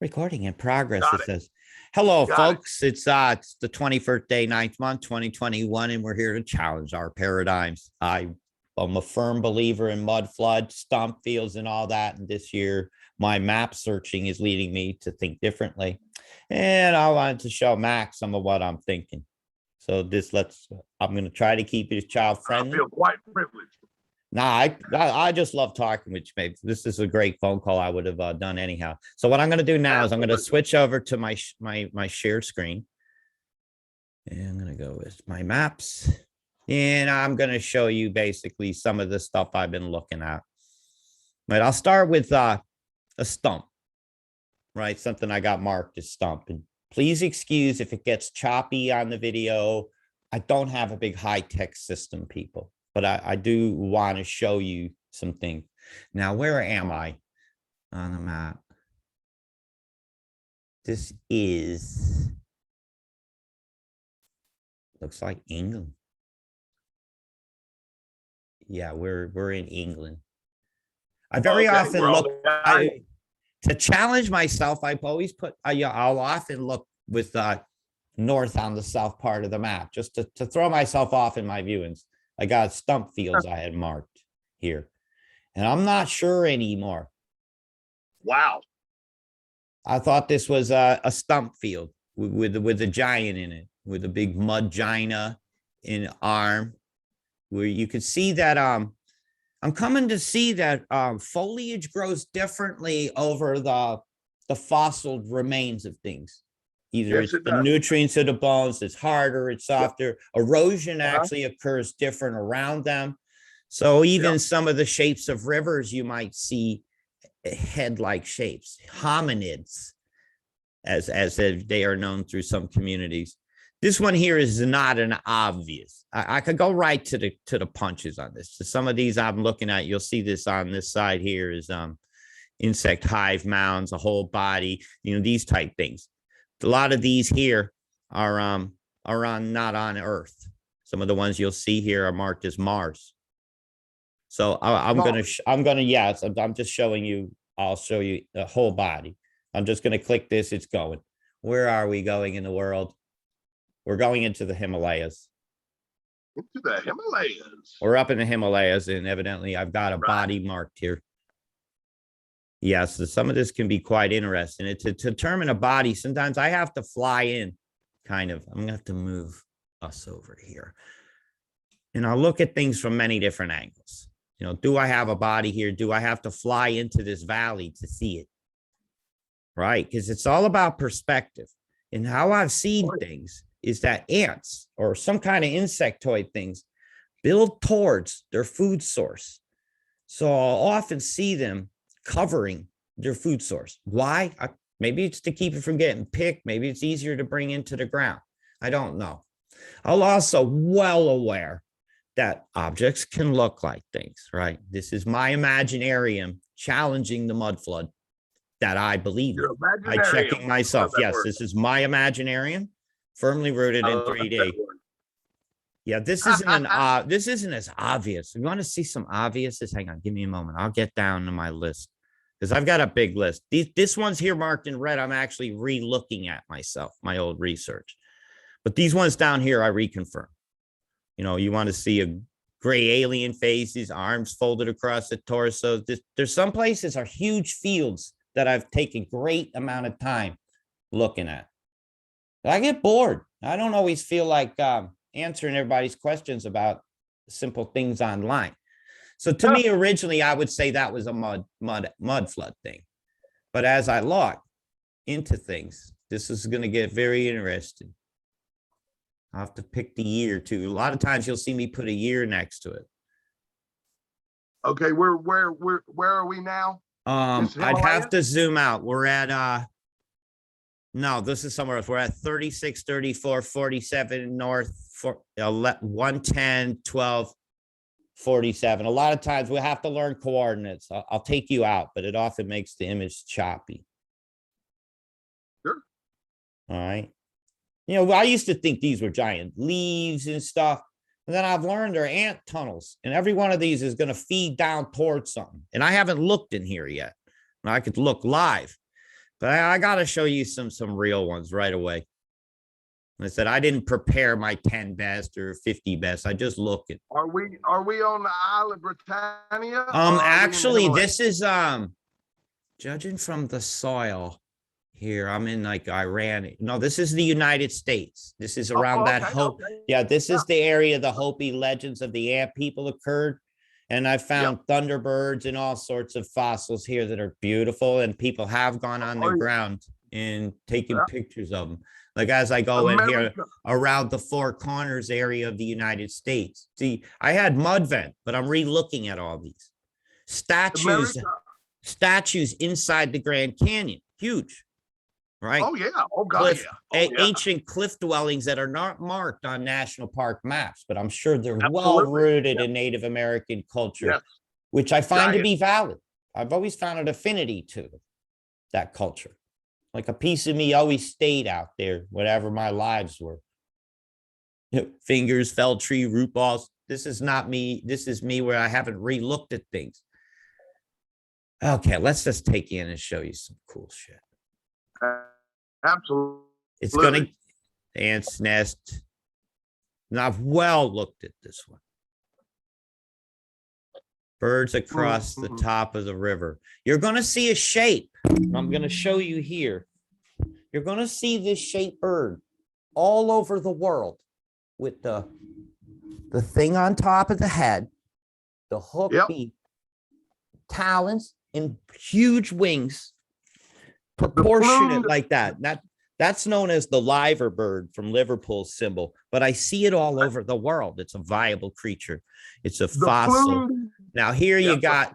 Recording in progress, Got it it. says. Hello, Got it. folks. It's the 21st day, 9th month, 2021, and we're here to challenge our paradigms. I'm a firm believer in mud flood, stomp fields, and all that. And this year, my map searching is leading me to think differently. And I wanted to show Max some of what I'm thinking. So I'm going to try to keep it child I friendly. feel quite privileged. Nah, I just love talking with you, mate. This is a great phone call I would have done anyhow. So what I'm going to do now is I'm going to switch over to my share screen. And I'm going to go with my maps. And I'm going to show you basically some of the stuff I've been looking at. But I'll start with a stump, right? Something I got marked as stump. And please excuse if it gets choppy on the video. I don't have a big high-tech system, people. But I do want to show you some things. Now, where am I on the map? This looks like England. Yeah, we're in England. I very often look, to challenge myself, I've always I'll often look with north on the south part of the map, just to throw myself off in my viewings. I got stump fields I had marked here, and I'm not sure anymore. Wow. I thought this was a stump field with a giant in it, with a big mud gina in arm, where you could see that I'm coming to see that foliage grows differently over the fossil remains of things. Either it's the nutrients of the bones, it's harder, it's softer. Erosion actually occurs different around them. So even some of the shapes of rivers, you might see head-like shapes, hominids, as they are known through some communities. This one here is not an obvious. I could go right to the punches on this. So some of these I'm looking at, you'll see this on this side here is insect hive mounds, a whole body, these type things. A lot of these here are not on Earth. Some of the ones you'll see here are marked as Mars. So I'm just showing you. I'll show you the whole body. I'm just going to click this. It's going. Where are we going in the world? We're going into the Himalayas. Into the Himalayas. We're up in the Himalayas, and evidently I've got a body marked here. Yes, so some of this can be quite interesting. To determine a body, sometimes I have to fly in, kind of. I'm going to have to move us over here. And I'll look at things from many different angles. Do I have a body here? Do I have to fly into this valley to see it? Right? Because it's all about perspective. And how I've seen things is that ants or some kind of insectoid things build towards their food source. So I'll often see them covering their food source. Why? Maybe it's to keep it from getting picked. Maybe it's easier to bring into the ground. I don't know. I'm also well aware that objects can look like things, right? This is my imaginarium challenging the mud flood that I believe in. I checking myself. Yes, this is my imaginarium, firmly rooted in 3D. Yeah, this isn't as obvious. You want to see some obviouses? Hang on, give me a moment. I'll get down to my list because I've got a big list. This one's here marked in red. I'm actually re-looking at myself, my old research. But these ones down here, I reconfirm. You want to see a gray alien faces, arms folded across the torso. There's some places are huge fields that I've taken great amount of time looking at. I get bored. I don't always feel like answering everybody's questions about simple things online. So to me, originally, I would say that was a mud flood thing. But as I look into things, this is going to get very interesting. I'll have to pick the year too. A lot of times you'll see me put a year next to it. Okay, where are we now? I'd have to zoom out. We're at no, this is somewhere else. We're at 36, 34, 47 north, 110, 12, 47. A lot of times we'll have to learn coordinates. I'll take you out, but it often makes the image choppy. Sure. All right. I used to think these were giant leaves and stuff. And then I've learned they're ant tunnels. And every one of these is going to feed down towards something. And I haven't looked in here yet. I could look live. But I got to show you some real ones right away. I said I didn't prepare my 10 best or 50 best. I just looked at. Are we on the Isle of Britannia? Or are we in the Actually, Himalayas? this is judging from the soil here. I'm in like Iran. No, this is the United States. This is around that okay, Hope. okay. Yeah, this is the area the Hopi legends of the ant people occurred. And I found thunderbirds and all sorts of fossils here that are beautiful. And people have gone on the ground and taken pictures of them. Like as I go in here around the Four Corners area of the United States. See, I had mud vent, but I'm re-looking at all these statues inside the Grand Canyon. Huge, right? Oh yeah. Oh god, Ancient cliff dwellings that are not marked on national park maps, but I'm sure they're Absolutely. well rooted in Native American culture, which I find to be valid. I've always found an affinity to that culture. Like a piece of me always stayed out there, whatever my lives were. Fingers, fell tree, root balls. This is not me. This is me where I haven't re-looked at things. Okay, let's just take you in and show you some cool shit. Absolutely. It's gonna ants nest. And I've well looked at this one. Birds across the top of the river. You're gonna see a shape. I'm gonna show you here. You're gonna see this shaped bird all over the world with the thing on top of the head, the hook beak, talons, and huge wings, proportionate like that. That's known as the liver bird from Liverpool's symbol, but I see it all over the world. It's a viable creature. It's a fossil. Now here you got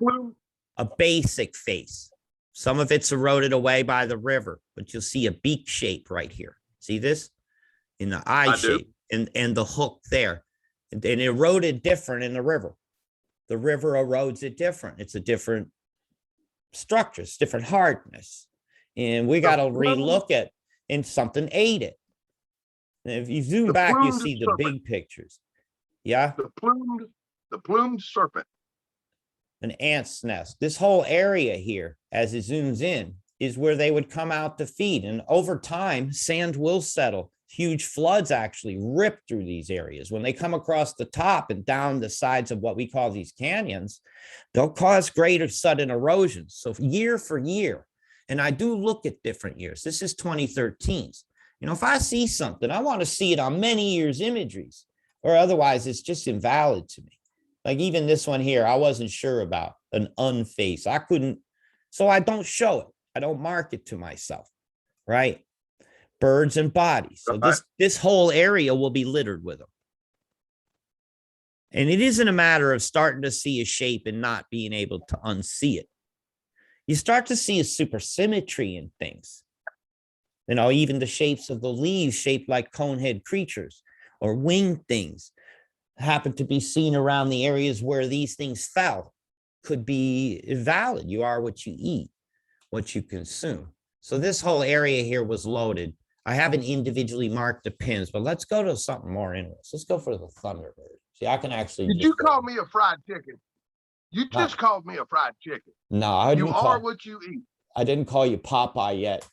a basic face. Some of it's eroded away by the river, but you'll see a beak shape right here. See this? In the eye shape and the hook there. And eroded different in the river. The river erodes it different. It's a different structure, it's different hardness. And we got to relook at, and something ate it. And if you zoom back, you see the big pictures. Yeah. The plumed serpent. An ant's nest. This whole area here, as it zooms in, is where they would come out to feed. And over time, sand will settle. Huge floods actually rip through these areas. When they come across the top and down the sides of what we call these canyons, they'll cause greater sudden erosions. So year for year, and I do look at different years. This is 2013. You know, if I see something, I want to see it on many years imageries, or otherwise it's just invalid to me. Like even this one here, I wasn't sure about an unface. I couldn't, so I don't show it. I don't mark it to myself, right? Birds and bodies. So this whole area will be littered with them. And it isn't a matter of starting to see a shape and not being able to unsee it. You start to see a supersymmetry in things. You know, even the shapes of the leaves shaped like conehead creatures or winged things happen to be seen around the areas where these things fell. Could be valid. You are what you eat, what you consume. So this whole area here was loaded. I haven't individually marked the pins, but let's go to something more interesting. Let's go for the Thunderbird. See, I can actually. Did you call me a fried chicken? You just called me a fried chicken. No, I didn't. You are what you eat. I didn't call you Popeye yet.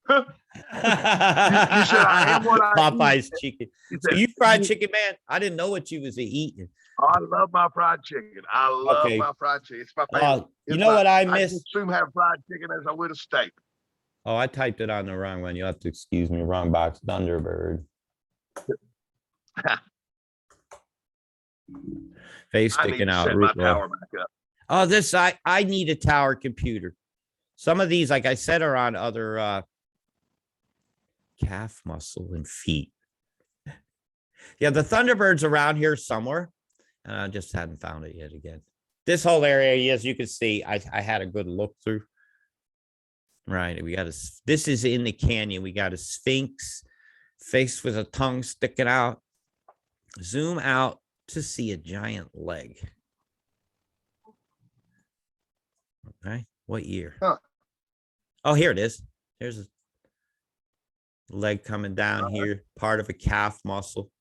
You said I am what I Popeye's eat. chicken. So you fried chicken, man? I didn't know what you was eating. Oh, I love my fried chicken. I love my fried chicken. It's my favorite. You know what I miss? I consume have fried chicken as I would a steak. Oh, I typed it on the wrong one. You'll have to excuse me. Wrong box. Thunderbird. Face sticking out. My tower back up. Oh, this I need a tower computer. Some of these, like I said, are on other calf muscle and feet. Yeah, the Thunderbird's around here somewhere. And I just hadn't found it yet again. This whole area, as you can see, I had a good look through. Right, we got this is in the canyon. We got a sphinx face with a tongue sticking out. Zoom out to see a giant leg. Okay, what year? Oh, here it is. Here's a leg coming down here, part of a calf muscle.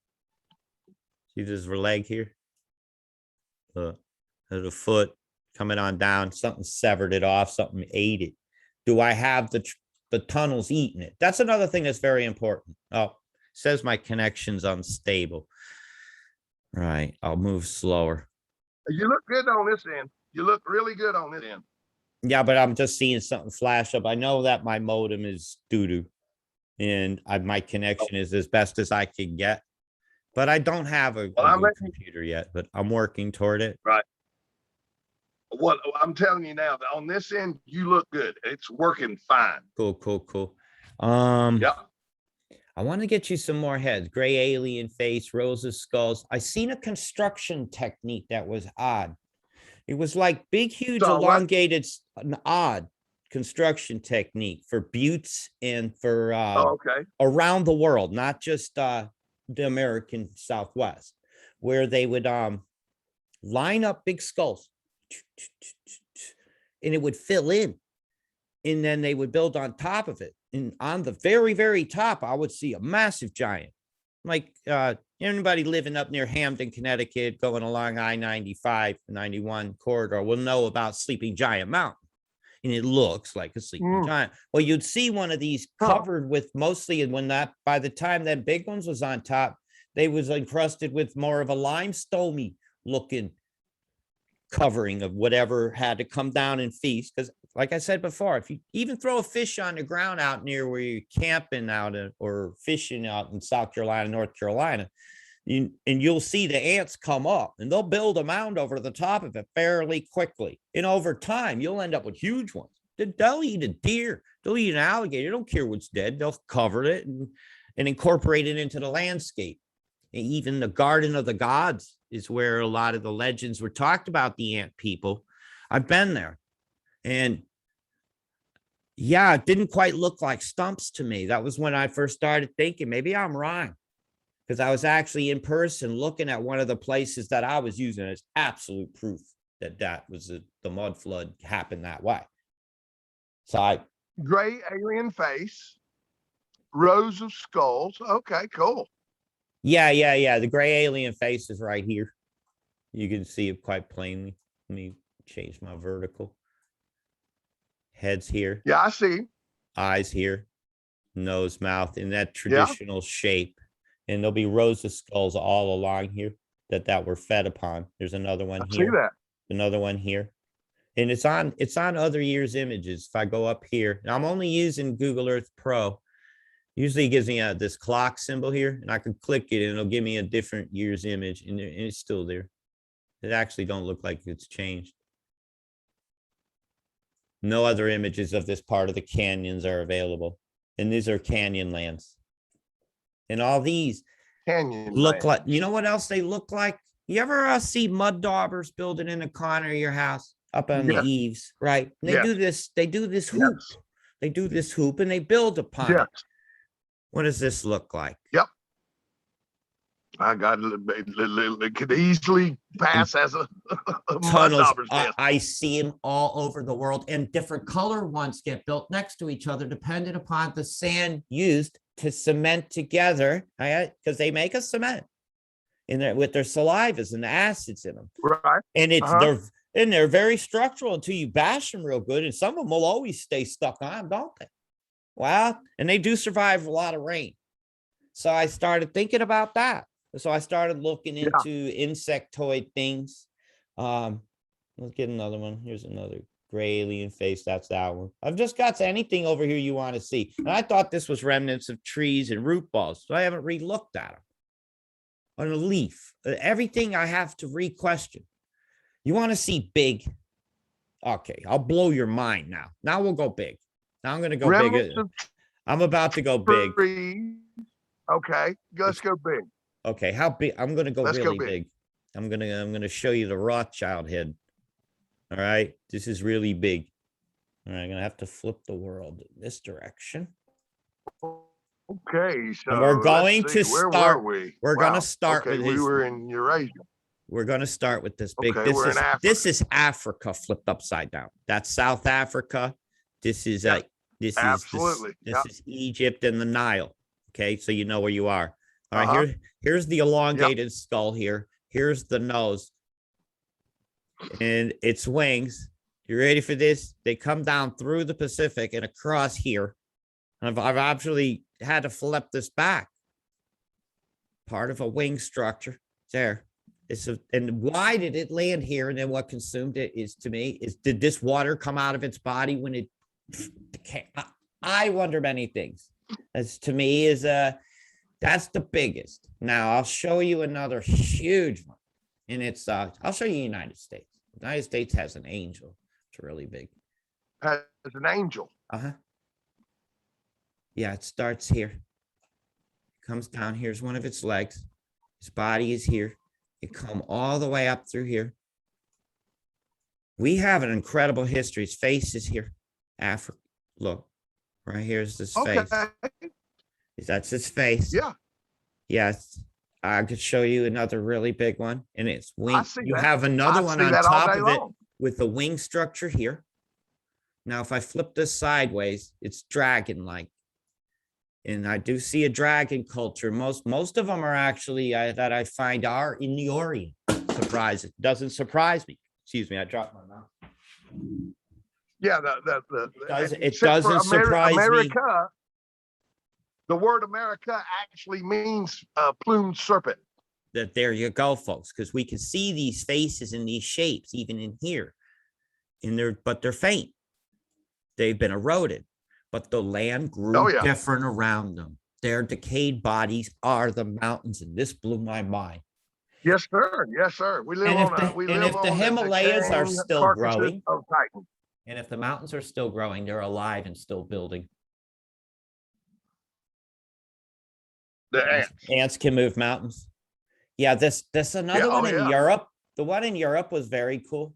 See this leg here? The foot coming on down. Something severed it off. Something ate it. do I have the tunnels eating it? That's another thing that's very important. Oh, says my connection's unstable. Right, I'll move slower. You look good on this end. You look really good on this end. Yeah, but I'm just seeing something flash up. I know that my modem is doo-doo, and my connection is as best as I can get. But I don't have a good computer yet, but I'm working toward it. Right. What I'm telling you now, on this end, you look good. It's working fine. Cool. Yeah. I want to get you some more heads. Gray alien face, rows of skulls. I seen a construction technique that was odd. It was like big, huge, elongated, an odd construction technique for buttes and for okay. around the world, not just the American Southwest, where they would line up big skulls and it would fill in. And then they would build on top of it. And on the very, very top, I would see a massive giant. Like anybody living up near Hamden, Connecticut, going along I-95, 91 corridor will know about Sleeping Giant Mountain. And it looks like a sleeping giant. Well, you'd see one of these covered with mostly, and when that, by the time that big ones was on top, they was encrusted with more of a limestoney looking covering of whatever had to come down and feast. Because like I said before, if you even throw a fish on the ground out near where you're camping out or fishing out in South Carolina, North Carolina, and you'll see the ants come up and they'll build a mound over the top of it fairly quickly. And over time, you'll end up with huge ones. They'll eat a deer. They'll eat an alligator. They don't care what's dead. They'll cover it and incorporate it into the landscape. And even the Garden of the Gods is where a lot of the legends were talked about the ant people. I've been there. And yeah, it didn't quite look like stumps to me. That was when I first started thinking maybe I'm wrong, because I was actually in person looking at one of the places that I was using as absolute proof that was the mud flood happened that way. So gray alien face, rows of skulls. Okay, cool. Yeah. The gray alien face is right here. You can see it quite plainly. Let me change my vertical. Heads here. Yeah, I see. Eyes here. Nose, mouth in that traditional shape. And there'll be rows of skulls all along here that were fed upon. There's another one here. See that? Another one here. And it's on other years' images. If I go up here, and I'm only using Google Earth Pro. Usually it gives me this clock symbol here, and I can click it and it'll give me a different year's image, and it's still there. It actually don't look like it's changed. No other images of this part of the canyons are available. And these are canyon lands. And all these canyon look like, you know what else they look like? You ever see mud daubers building in the corner of your house up on the eaves, right? And they do this hoop. They do this hoop and they build upon it. What does this look like? Yep. I got it could easily pass as a tunnels. I see them all over the world, and different color ones get built next to each other, depending upon the sand used to cement together, because they make a cement in there with their salivas and the acids in them. Right. And they're very structural until you bash them real good, and some of them will always stay stuck on, don't they? Well, and they do survive a lot of rain. So I started thinking about that. So I started looking into insectoid things. Let's get another one. Here's another gray alien face. That's that one. I've just got anything over here you want to see. And I thought this was remnants of trees and root balls. So I haven't re-looked at them. On a leaf. Everything I have to re-question. You want to see big? Okay, I'll blow your mind now. Now we'll go big. Now I'm going to go big. I'm about to go big. Okay, let's go big. Okay, how big? I'm going to go really big. I'm going to show you the Rothschild head. All right, this is really big. All right, I'm going to have to flip the world in this direction. Okay, so and we're going to start. Where were we? We're going to start with we were in Eurasia. We're going to start with this big. Okay, this is Africa flipped upside down. That's South Africa. This is this is Egypt and the Nile. Okay, so you know where you are. All right, here's the elongated skull here. Here's the nose and its wings. You ready for this? They come down through the Pacific and across here. I've actually had to flip this back. Part of a wing structure there. And why did it land here? And then what consumed it is, to me, is did this water come out of its body when it? I wonder many things. As to me is that's the biggest. Now I'll show you another huge one, and it's I'll show you United States. The United States has an angel. It's really big. As an angel. Yeah, it starts here. Comes down. Here's one of its legs. His body is here. It come all the way up through here. We have an incredible history. His face is here. Africa. Look, right here's this face. That's his face. Yeah. Yes. I could show you another really big one, and it's wing. You that. have another I one see on that all top day of it long. with the wing structure here. Now, if I flip this sideways, it's dragon-like. And I do see a dragon culture. Most of them are actually that I find are in the Orient. Surprise! It doesn't surprise me. Excuse me, I dropped my mouth. Yeah, It doesn't surprise me. The word America actually means plumed serpent. That there you go, folks, because we can see these faces and these shapes even in here. But they're faint. They've been eroded. But the land grew different around them. Their decayed bodies are the mountains, and this blew my mind. Yes, sir. Yes, sir. We live if the Himalayas are still growing, of Titan. And if the mountains are still growing, they're alive and still building. The ants can move mountains. Yeah, this another one in Europe. The one in Europe was very cool.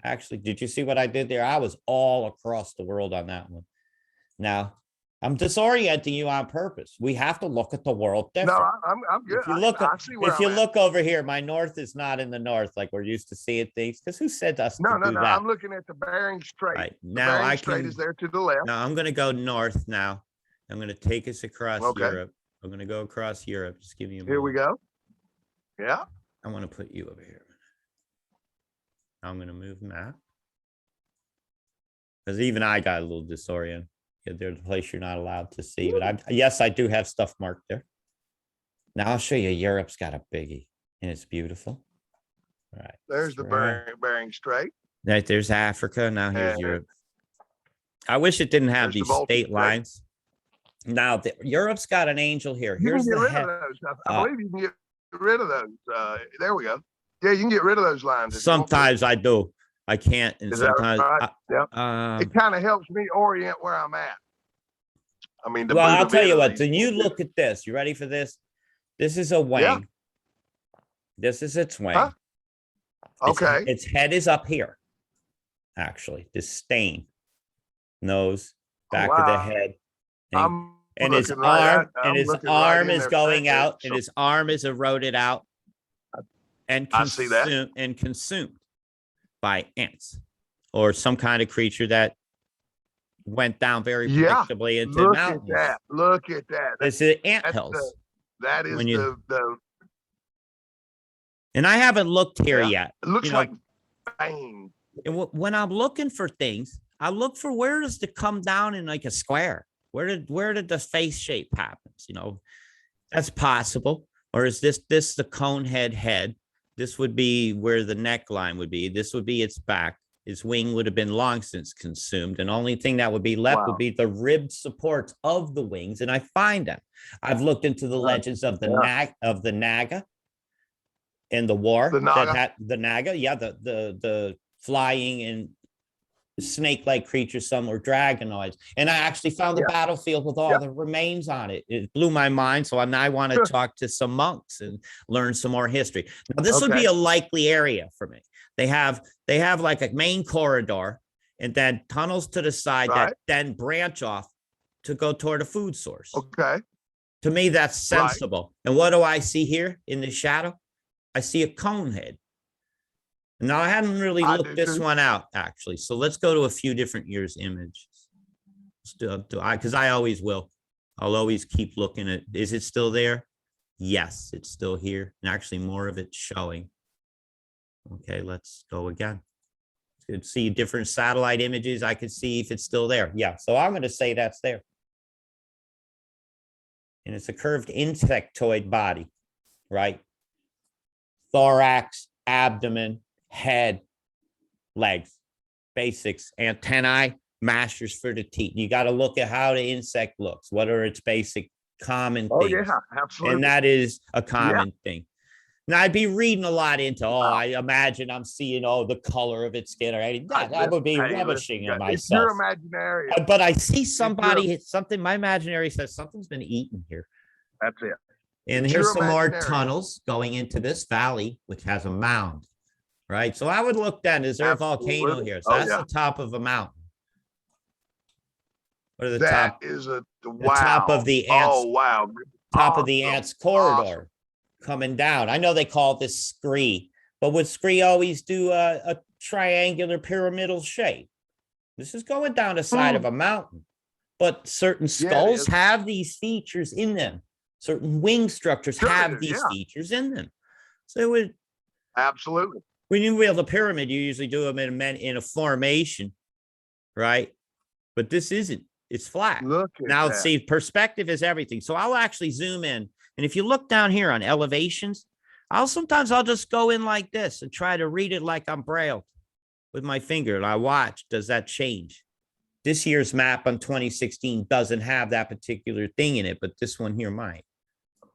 Actually, did you see what I did there? I was all across the world on that one. Now, I'm disorienting you on purpose. We have to look at the world different. No, I'm good. If you look over here, my north is not in the north like we're used to seeing things. Because who said us to do that? I'm looking at the Bering Strait. Right. Now Bering Strait is there to the left. Now I'm going to go north now. I'm going to take us across Europe. I'm going to go across Europe. Just give me a moment. Here we go. Yeah. I want to put you over here. I'm going to move map. Because even I got a little disoriented. There's a place you're not allowed to see, but I do have stuff marked there. Now I'll show you. Europe's got a biggie, and it's beautiful. All right. There's the Bering Strait. Right, there's Africa. Now here's Europe. I wish it didn't have these state lines. Now Europe's got an angel here. Here's the head. I believe you can get rid of those. There we go. Yeah, you can get rid of those lines. Sometimes I do. I can't, and sometimes it kind of helps me orient where I'm at. I mean, well, I'll tell you what. Then you look at this. You ready for this? This is a wing. Yeah. This is its wing. Huh? Okay. Its head is up here. Actually, this stain, nose, back of the head, and his arm is going out, and his arm is eroded out, and consumed by ants or some kind of creature that went down very predictably into the mountains. Look at that. It's the ant hills. That is the. And I haven't looked here yet. It looks like bang. And when I'm looking for things, I look for where does it come down in like a square? Where did the face shape happen? That's possible. Or is this the cone head? This would be where the neckline would be. This would be its back. Its wing would have been long since consumed. And only thing that would be left would be the ribbed supports of the wings. And I find them. I've looked into the legends of the Naga in the war. The Naga. Yeah, the flying and snake-like creatures. Some were dragonoids. And I actually found the battlefield with all the remains on it. It blew my mind. So now I want to talk to some monks and learn some more history. Now, this would be a likely area for me. They have like a main corridor and then tunnels to the side that then branch off to go toward a food source. Okay. To me, that's sensible. And what do I see here in the shadow? I see a cone head. Now, I hadn't really looked this one out, actually. So let's go to a few different years' images. Because I always will. I'll always keep looking at, is it still there? Yes, it's still here. And actually more of it's showing. Okay, let's go again. could see different satellite images. I could see if it's still there. Yeah, so I'm going to say that's there. And it's a curved insectoid body, right? Thorax, abdomen, head, legs, basics, antennae, masters for the teeth. You got to look at how the insect looks. What are its basic common things? Yeah, absolutely. And that is a common thing. Now, I'd be reading a lot into, I imagine I'm seeing, the color of its skin or anything. That would be rubbishing of myself. It's your imaginarium. But I see something, my imaginary says something's been eaten here. That's it. And It's here's your some more imaginarium. tunnels going into this valley, which has a mound, right? So I would look then, is there a volcano Absolutely. here? So that's yeah. the top of a mountain. What are the That top? is a top of the ants. Oh, wow. Top of the ants corridor coming down. I know they call this scree, but would scree always do a triangular pyramidal shape? This is going down the side of a mountain, but certain skulls have these features in them. Certain wing structures have these features in them. So it would absolutely. When you build a pyramid, you usually do them in a formation, right? But this isn't. It's flat. Look at now, that. See, perspective is everything. So I'll actually zoom in. And if you look down here on elevations, sometimes I'll just go in like this and try to read it like I'm Braille with my finger. And I watch, does that change? This year's map on 2016 doesn't have that particular thing in it, but this one here might.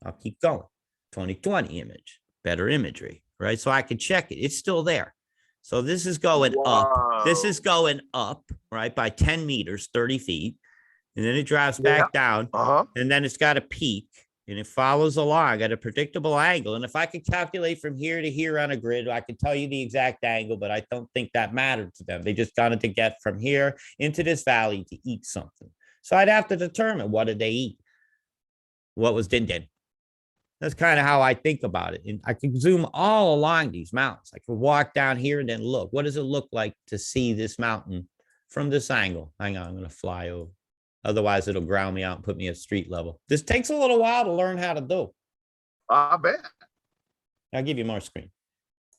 I'll keep going. 2020 image, better imagery, right? So I can check it. It's still there. So this is going up. This is going up, right, by 10 meters, 30 feet. And then it drops back down. And then it's got a peak. And it follows along at a predictable angle. And if I could calculate from here to here on a grid, I could tell you the exact angle, but I don't think that mattered to them. They just wanted to get from here into this valley to eat something. So I'd have to determine, what did they eat? What was din din? That's kind of how I think about it. And I can zoom all along these mountains. I could walk down here and then look. What does it look like to see this mountain from this angle? Hang on, I'm going to fly over. Otherwise, it'll ground me out and put me at street level. This takes a little while to learn how to do. I bet. I'll give you more screen.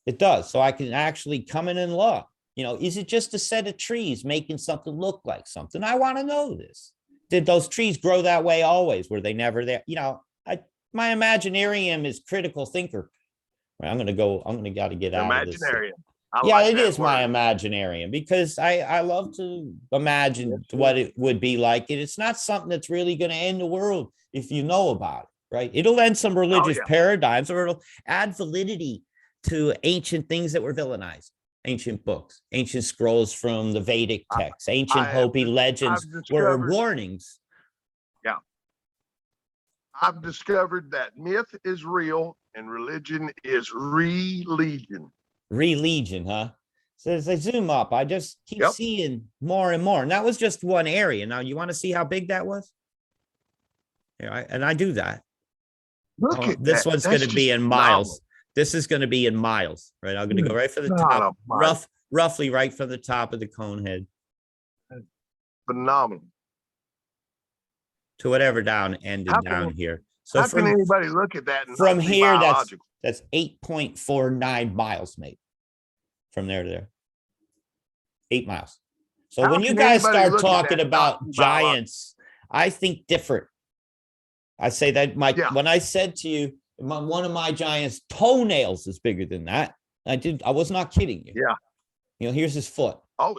It does. So I can actually come in and look. Is it just a set of trees making something look like something? I want to know this. Did those trees grow that way always? Were they never there? My imaginarium is critical thinker. I'm going to got to get out of this. Imaginarium. It is my imaginarium because I love to imagine what it would be like. And it's not something that's really going to end the world if you know about it, right? It'll end some religious paradigms, or it'll add validity to ancient things that were villainized. Ancient books, ancient scrolls from the Vedic texts, ancient Hopi legends were warnings. Yeah. I've discovered that myth is real and religion is religion. Religion, huh? So as I zoom up, I just keep seeing more and more. And that was just one area. Now, you want to see how big that was? And I do that. Look at this that. One's going to be in miles. This is going to be in miles, right? I'm going to go right from the top, roughly right from the top of the cone head. Phenomenal. To whatever ended down here. So how can anybody look at that? And from here, that's 8.49 miles, mate. From there to there. 8 miles. So when you guys start talking about giants, I think different. I say that when I said to you, one of my giants' toenails is bigger than that. I was not kidding you. Yeah. Here's his foot. Oh,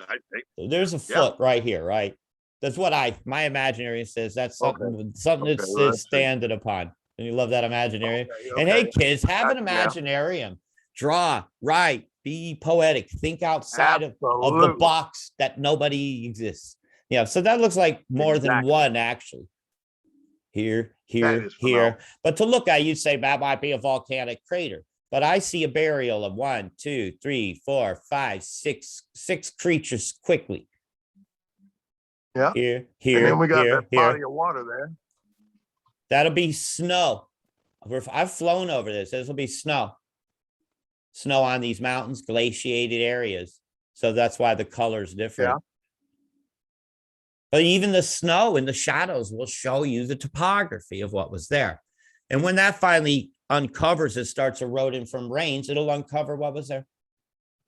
so there's a foot right here, right? That's what my imaginary says. That's something that's standing upon. And you love that imaginarium. And hey, kids, have an imaginarium. Draw, write, be poetic. Think outside of the box that nobody exists. Yeah, so that looks like more than one, actually. Here. But to look at, you'd say that might be a volcanic crater. But I see a burial of 1, 2, 3, 4, 5, 6 creatures quickly. Yeah. Here. And then we got that body of water there. That'll be snow. I've flown over this. This will be snow. Snow on these mountains, glaciated areas. So that's why the color is different. Yeah. But even the snow and the shadows will show you the topography of what was there. And when that finally uncovers, it starts eroding from rains, it'll uncover what was there.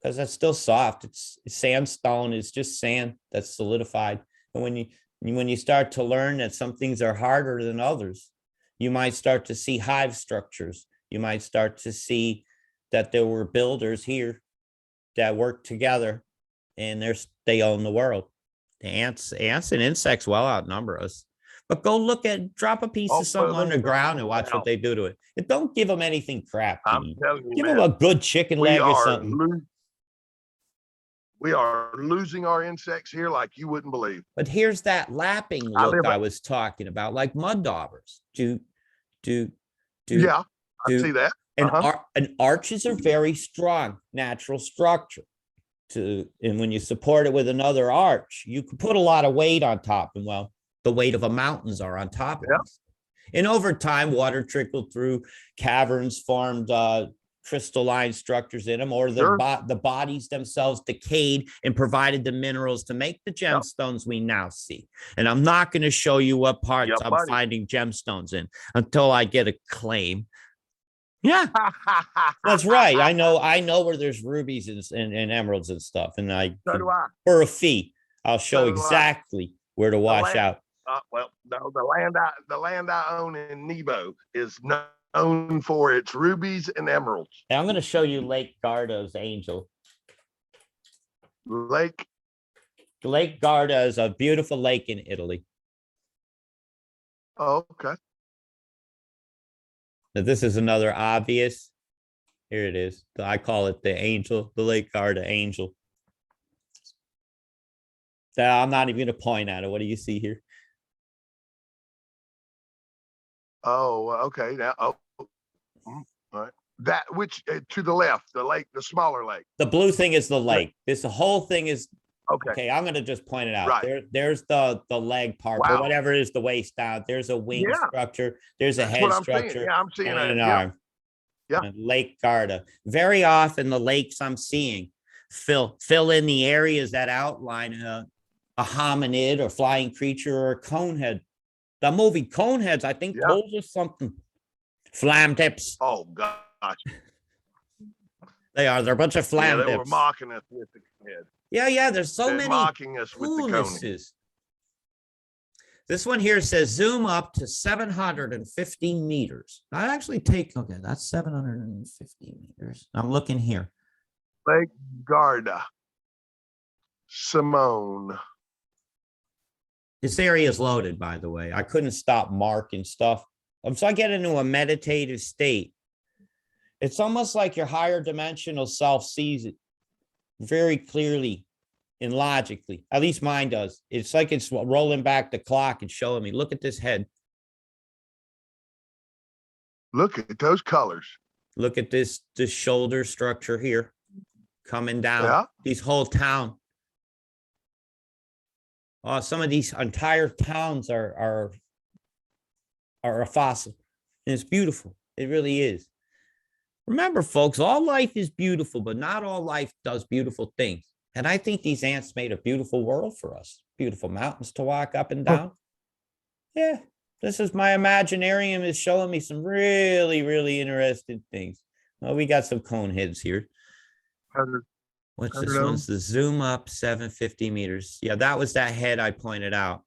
because that's still soft. It's sandstone. It's just sand that's solidified. And when you start to learn that some things are harder than others, you might start to see hive structures. You might start to see that there were builders here that worked together, and they own the world. The ants and insects well outnumber us. But go drop a piece Oh, of something well, on the ground and watch what they do to it. And don't give them anything crap. I'm telling you, Give them man, a good chicken we leg or are something. we are losing our insects here like you wouldn't believe. But here's that lapping look I was talking about, like mud daubers. Do. Yeah, I see that. And arches are very strong natural structure. And when you support it with another arch, you can put a lot of weight on top. And well, the weight of a mountains are on top of us. And over time, water trickled through caverns, formed crystalline structures in them, or the bodies themselves decayed and provided the minerals to make the gemstones we now see. And I'm not going to show you what parts I'm finding gemstones in until I get a claim. Yeah, that's right. I know where there's rubies and emeralds and stuff. And So do I. for a fee, I'll show exactly where to wash out. Well, no, the land I own in Nebo is known for its rubies and emeralds. And I'm going to show you Lake Garda's angel. Lake Garda is a beautiful lake in Italy. Oh, okay. Now, this is another obvious. Here it is. I call it the angel, the Lake Garda angel. So I'm not even going to point at it. What do you see here? Oh, okay. Now, all right. That which to the left, the lake, the smaller lake. The blue thing is the lake. This whole thing is okay. I'm going to just point it out. Right. There's the leg part, or whatever it is, the waist down. There's a wing structure. There's a head structure. Seeing. Yeah, I'm seeing an arm. Yeah. Lake Garda. Very often the lakes I'm seeing fill in the areas that outline a hominid or flying creature or a conehead. The movie Coneheads, I think, told us something. Flam tips. Oh gosh. They're a bunch of flam tips. They were mocking us with the head. Yeah, there's so many mocking us with the cone. This one here says zoom up to 750 meters. I actually that's 750 meters. I'm looking here. Lake Garda. Simone. This area is loaded, by the way. I couldn't stop marking stuff. So I get into a meditative state. It's almost like your higher dimensional self sees it very clearly and logically. At least mine does. It's like it's rolling back the clock and showing me, look at this head. Look at those colors. Look at this shoulder structure here coming down. Yeah. These whole town. Some of these entire towns are a fossil. And it's beautiful. It really is. Remember, folks, all life is beautiful, but not all life does beautiful things. And I think these ants made a beautiful world for us. Beautiful mountains to walk up and down. Yeah, this is my imaginarium is showing me some really, really interesting things. Well, we got some cone heads here. What's this one's the zoom up 750 meters. Yeah, that was that head I pointed out.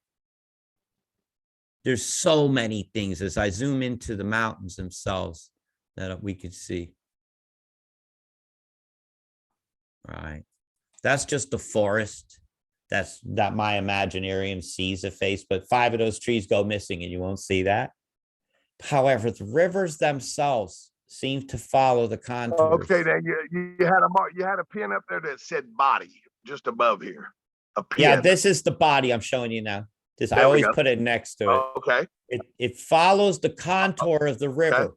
There's so many things as I zoom into the mountains themselves that we could see. Right. That's just the forest. That my imaginarium sees a face, but 5 of those trees go missing and you won't see that. However, the rivers themselves seem to follow the contours. Okay, then you had a pin up there that said body just above here. A pin. Yeah, this is the body I'm showing you now. I always put it next to it. Okay. It follows the contour of the river.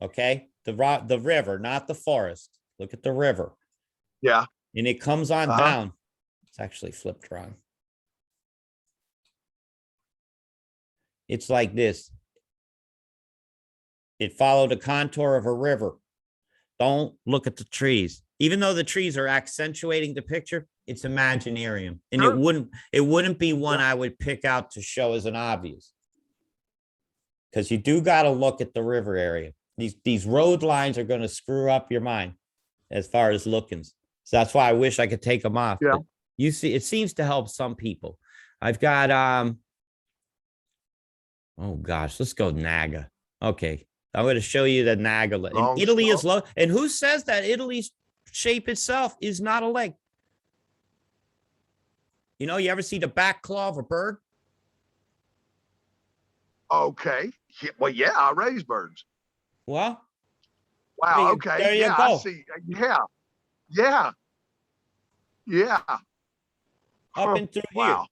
Okay. The river, not the forest. Look at the river. Yeah. And it comes on down. It's actually flipped wrong. It's like this. It followed the contour of a river. Don't look at the trees. Even though the trees are accentuating the picture, it's imaginarium. And it wouldn't be one I would pick out to show as an obvious. Because you do got to look at the river area. These road lines are going to screw up your mind as far as lookings. So that's why I wish I could take them off. Yeah. But you see, it seems to help some people. I've got oh gosh, let's go Naga. Okay. I'm going to show you the Naga. And Long Italy is stalk. low. And who says that Italy's shape itself is not a leg? You know, you ever see the back claw of a bird? Okay. Yeah, well, yeah, I raise birds. Well, Wow. Okay. there you Yeah, I go. see. Yeah. Yeah. Yeah. Up Huh. and through here. Wow.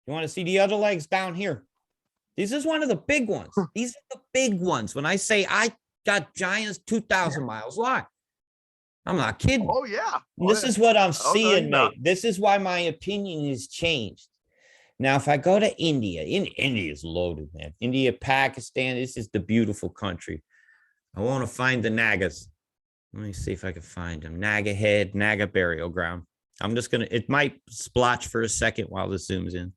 You want to see the other legs down here? This is one of the big ones. These are the big ones. When I say I got giants 2,000 miles wide, I'm not kidding. Oh yeah. And this is what I'm Oh, no, seeing, you're not. mate. This is why my opinion has changed. Now, if I go to India, India is loaded, man. India, Pakistan, this is the beautiful country. I want to find the Nagas. Let me see if I can find them. Naga head, Naga burial ground. I'm just going to, it might splotch for a second while this zooms in.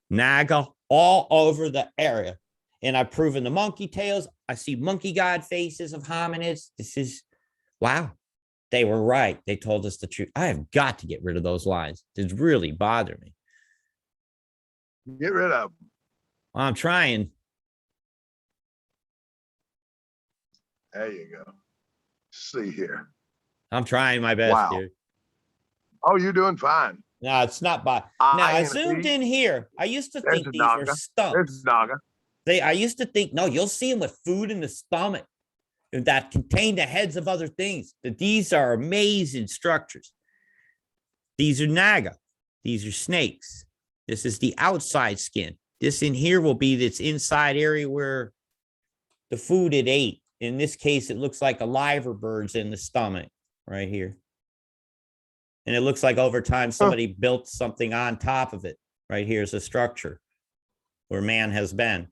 Naga all over the area. And I've proven the monkey tails. I see monkey god faces of hominids. This is, wow. They were right. They told us the truth. I have got to get rid of those lines. It's really bothering me. Get rid of them. I'm trying. There you go. See here. I'm trying my best Wow. here. Oh, you're doing fine. No, it's not by. Now, I and a zoomed B. in here. I used to There's think a these were Naga. stumps. There's Naga. I used to think, no, you'll see them with food in the stomach that contain the heads of other things. That these are amazing structures. These are Naga. These are snakes. This is the outside skin. This in here will be this inside area where the food it ate. In this case, it looks like a liver bird's in the stomach right here. And it looks like over time, somebody built something on top of it. Right here is a structure where man has been.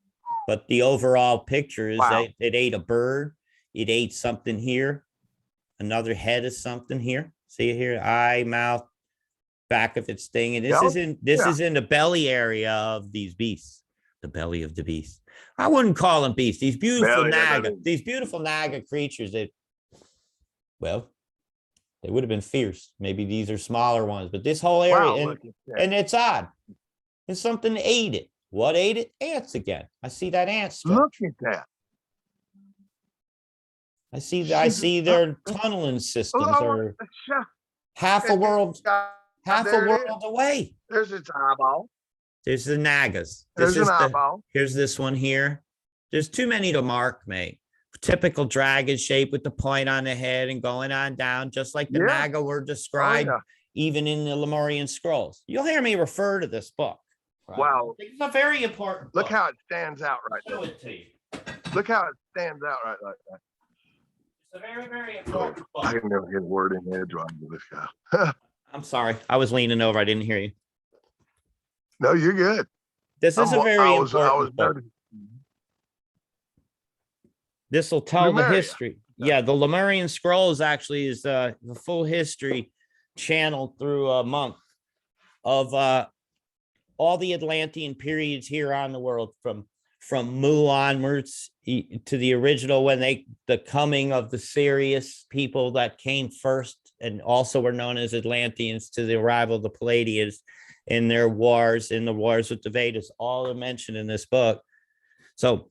But the overall picture is that it ate a bird. It ate something here. Another head is something here. See it here? Eye, mouth, back of its thing. And this is in the belly area of these beasts. The belly of the beast. I wouldn't call them beasts. These beautiful Naga creatures that, well, they would have been fierce. Maybe these are smaller ones, but this whole area, and it's odd. And something ate it. What ate it? Ants again. I see that ant structure. Look at that. I see their tunneling systems are half a world away. There's its eyeball. There's the Nagas. There's an eyeball. Here's this one here. There's too many to mark, mate. Typical dragon shape with the point on the head and going on down, just like the Naga were described even in the Lemurian scrolls. You'll hear me refer to this book. Right? Wow. It's a very important book. Look how it stands out right Show there. it to you. Look how it stands out right like that. It's a very, very important book. I can never get a word in edgewise with this guy. I'm sorry. I was leaning over. I didn't hear you. No, you're good. This is a very important book. noticing. This will tell the Lemuria. history. Yeah, the Lemurian scrolls actually is the full history channeled through a month of all the Atlantean periods here on the world, from Mu onwards to the original, when the coming of the Sirius people that came first and also were known as Atlanteans, to the arrival of the Palladians in their wars, in the wars with the Vedas. All are mentioned in this book. So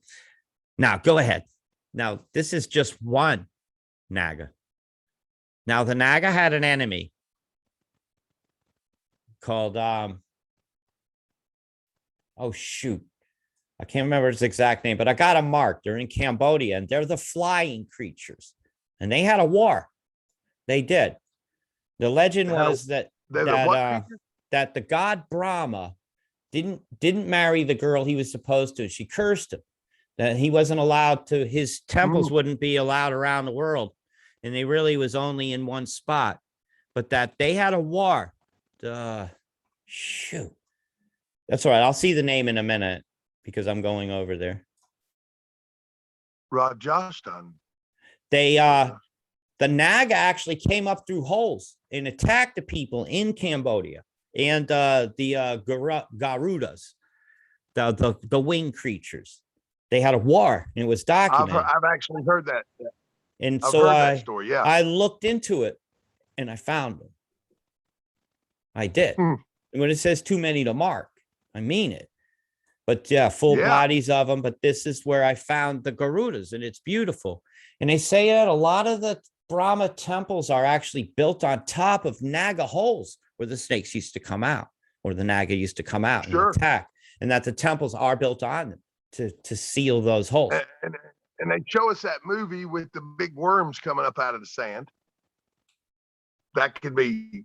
now go ahead. Now, this is just one Naga. Now, the Naga had an enemy called, oh, shoot. I can't remember his exact name, but I got them marked. They're in Cambodia, and they're the flying creatures. And they had a war. They did. The legend was that the god Brahma didn't marry the girl he was supposed to. She cursed him. That he wasn't allowed to, his temples wouldn't be allowed around the world. And they really was only in one spot. But that they had a war. Shoot. That's all right. I'll see the name in a minute because I'm going over there. Rajasthan. The Naga actually came up through holes and attacked the people in Cambodia. And the Garudas, the winged creatures. They had a war, and it was documented. I've actually heard that. And I've so heard that story. Yeah. I looked into it and I found them. I did. Hmm. And when it says too many to mark, I mean it. But yeah, full Yeah. bodies of them. But this is where I found the Garudas, and it's beautiful. And they say that a lot of the Brahma temples are actually built on top of Naga holes where the snakes used to come out, or the Naga used to come out and Sure. attack, and that the temples are built on them to seal those holes. And they show us that movie with the big worms coming up out of the sand. That could be,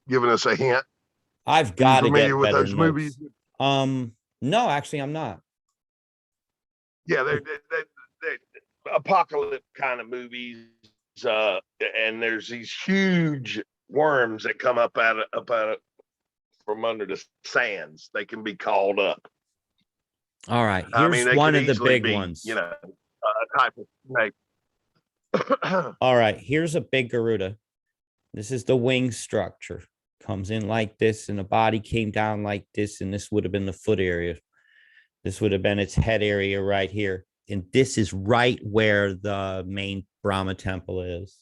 giving us a hint. I've got to get with better those notes. movies? No, actually, I'm not. Yeah, they're apocalypse kind of movies. And there's these huge worms that come up out of from under the sands. They can be called up. All right, I mean, here's they one could of the easily big be, ones. a type of snake. All right, here's a big Garuda. This is the wing structure. Comes in like this, and the body came down like this, and this would have been the foot area. This would have been its head area right here. And this is right where the main Brahma temple is.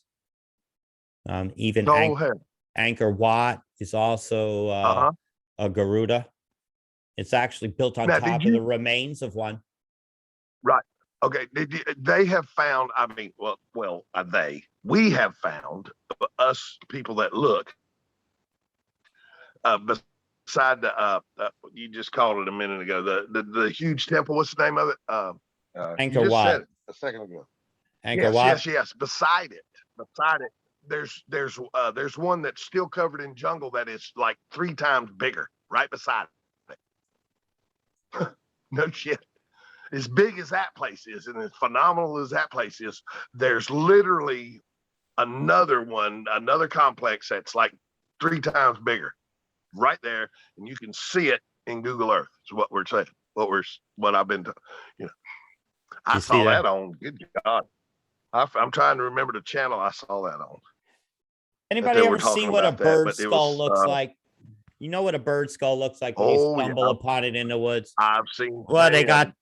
Even Angkor Wat is also a Garuda. It's actually built on Now, top of the remains of one. Right. Okay. They have found, we have found, us people that look, beside the, you just called it a minute ago, the huge temple. What's the name of it? Angkor you just Wat. said it a second ago. Angkor Wat. Yes. Beside it, there's one that's still covered in jungle that is like 3 times bigger, right beside it. No shit. As big as that place is, and as phenomenal as that place is, there's literally another complex that's like 3 times bigger, right there, and you can see it in Google Earth. Is what we're saying. What I've been, I saw that on. Good God, I'm trying to remember the channel I saw that on. Anybody ever see what a bird skull looks like? You know what a bird skull looks like when you stumble upon it in the woods? I've seen. Well, they got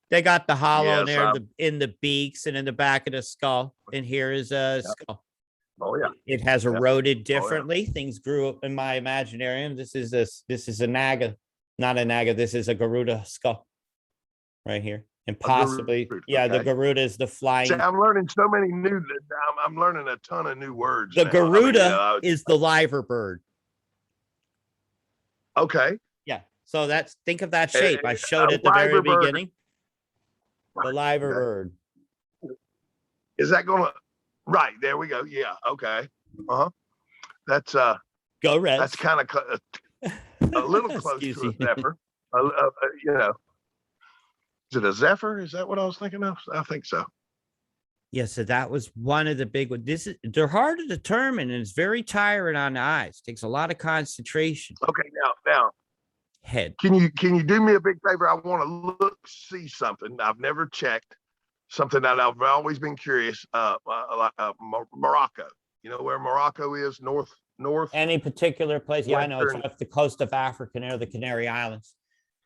the hollow in there, in the beaks and in the back of the skull. And here is a skull. Oh yeah. It has eroded differently. Things grew up in my imaginarium. This is a Naga, not a Naga. This is a Garuda skull right here. And possibly, the Garuda is the flying. See, I'm learning so many new. I'm learning a ton of new words. The Garuda is the liver bird. Okay. Yeah. So think of that shape. I showed at the very beginning. The liver bird. Is that gonna? Right, there we go. Yeah. Okay. That's go Reds. That's kind of a little close to a zephyr. Is it a zephyr? Is that what I was thinking of? I think so. Yeah, so that was one of the big ones. They're hard to determine, and it's very tiring on the eyes. Takes a lot of concentration. Okay, now head. Can you do me a big favor? I want to see something. I've never checked. Something that I've always been curious. Morocco. You know where Morocco is? North. Any particular place? Yeah, I know it's off the coast of Africa near the Canary Islands.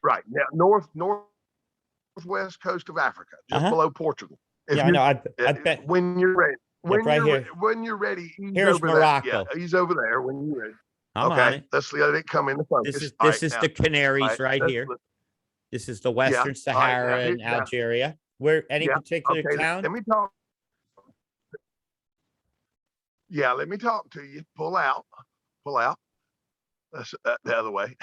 Right now, northwest coast of Africa, just below Portugal. I know. I bet when you're ready. When you're ready, here's Morocco. He's over there. When you're ready. I'm on it. Let's let it come into focus. This is the Canaries right here. This is the Western Sahara in Algeria. Where any particular town? Let me talk. Yeah, let me talk to you. Pull out. That's the other way.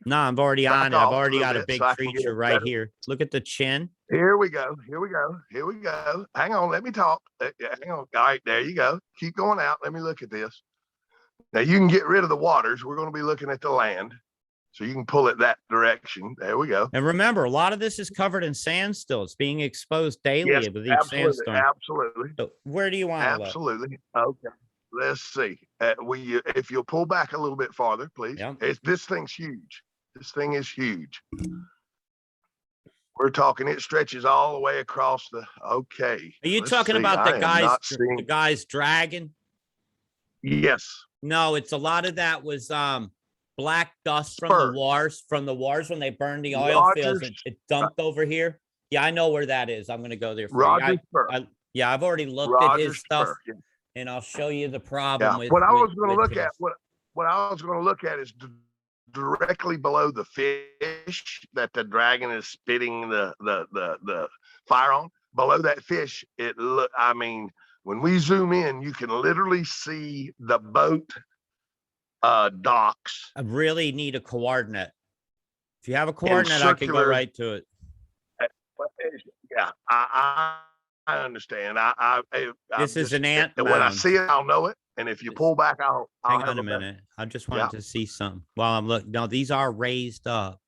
No, I'm already on it. I've already got a big creature right here. Look at the chin. Here we go. Hang on. Let me talk. Hang on. All right, there you go. Keep going out. Let me look at this. Now you can get rid of the waters. We're going to be looking at the land. So you can pull it that direction. There we go. And remember, a lot of this is covered in sand still. It's being exposed daily with each sandstorm. Absolutely. So where do you want to look? Absolutely. Okay. Let's see. If you'll pull back a little bit farther, please. Yep. This thing's huge. This thing is huge. We're talking, it stretches all the way across the, okay. Are you talking about the guy's dragon? Yes. No, it's a lot of that was black dust from the wars when they burned the oil fields. It dumped over here. Yeah, I know where that is. I'm gonna go there for you. Rogers Spur. Yeah, I've already looked at his Rogers stuff, Spur. Yeah. and I'll show you the problem with. What I was with- going to with look at, his- what I was going to look at is directly below the fish that the dragon is spitting the fire on. Below that fish, I mean, when we zoom in, you can literally see the boat docks. I really need a coordinate. If you have a And coordinate, I can go circular- right to it. Yeah, I understand. This is an ant When I mound. see it, I'll know it. And if you pull back, I'll Hang have on a better- minute. I just wanted to see something while I'm looking. No, these are raised up.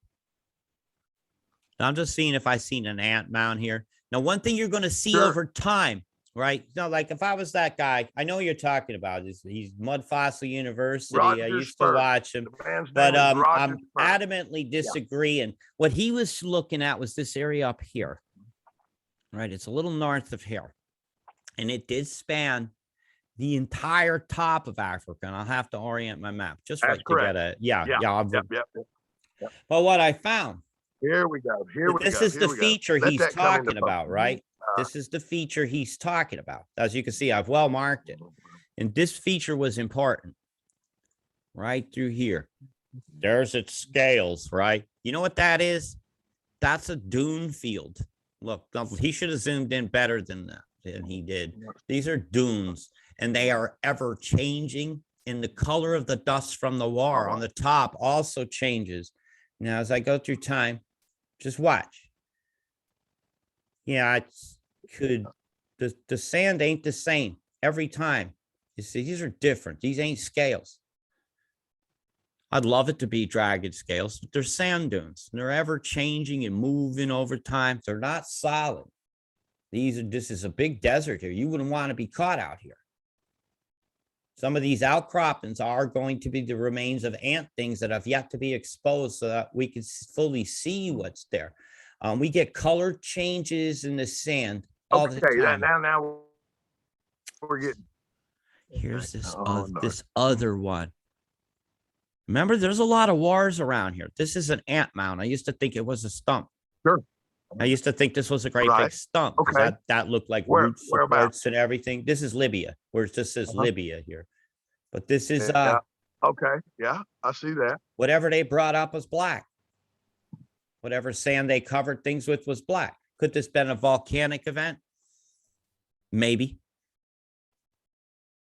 Now, I'm just seeing if I seen an ant mound here. Now, one thing you're going to see Sure. over time, right? No, like if I was that guy, I know what you're talking about. He's Mud Fossil University. I Roger used Spur. to watch him. The man's But name is Roger I'm Spur. adamantly disagreeing. What he was looking at was this area up here, right? It's a little north of here, and it did span the entire top of Africa. And I'll have to orient my map just That's right to correct. get a yeah. Yep. But what I found, Here we go. Here we go. this is Here the we go. feature Let he's that come into talking about, focus. right? This is the feature he's talking about. As you can see, I've well marked it. And this feature was important right through here. There's its scales, right? You know what that is? That's a dune field. Look, he should have zoomed in better than that, than he did. These are dunes, and they are ever changing. And the color of the dust from the water on the top also changes. Now, as I go through time, just watch. Yeah, the sand ain't the same every time. You see, these are different. These ain't scales. I'd love it to be dragon scales, but they're sand dunes. They're ever changing and moving over time. They're not solid. This is a big desert here. You wouldn't want to be caught out here. Some of these outcroppings are going to be the remains of ant things that have yet to be exposed so that we can fully see what's there. We get color changes in the sand all the time. Now we're getting. Here's this no. this other one. Remember, there's a lot of wars around here. This is an ant mound. I used to think it was a stump. Sure. I used to think this was a great Right. big stump. 'Cause Okay. That looked like root supports and everything. This is Libya, where it just says Libya here. But this is Okay. Yeah, I see that. whatever they brought up was black. Whatever sand they covered things with was black. Could this been a volcanic event? Maybe.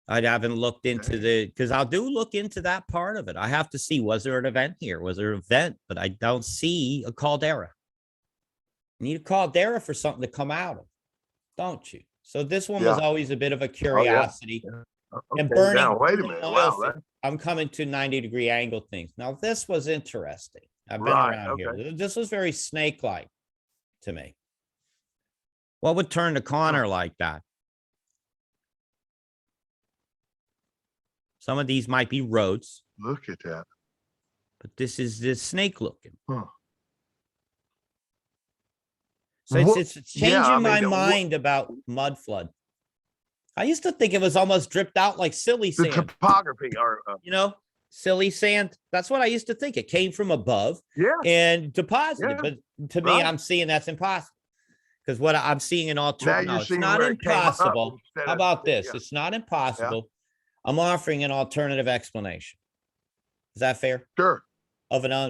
I haven't looked into because I'll look into that part of it. I have to see, was there an event here? Was there an event? But I don't see a caldera. You need a caldera for something to come out of, don't you? So this one was always a bit of a curiosity. And Okay, burning. now, wait a minute. oil Wow. field. I'm coming to 90-degree angle things. Now, this was interesting. I've been Right, around here. This was very snake-like to me. What would turn the corner like that? Some of these might be roads, Look at that. but this is this snake looking. Huh. So What- it's changing yeah, I mean, my what- mind about mud flood. I used to think it was almost dripped out like silly The sand, topography or you know, silly sand. That's what I used to think. It came from above yeah. and deposited. Yeah, But to me, right. I'm seeing that's impossible. Because what I'm seeing in Now alternative, you're no, it's seeing not where it came up impossible. instead How of- about this? yeah. It's not impossible. I'm offering an alternative explanation. Is that fair? Sure. Of Yeah,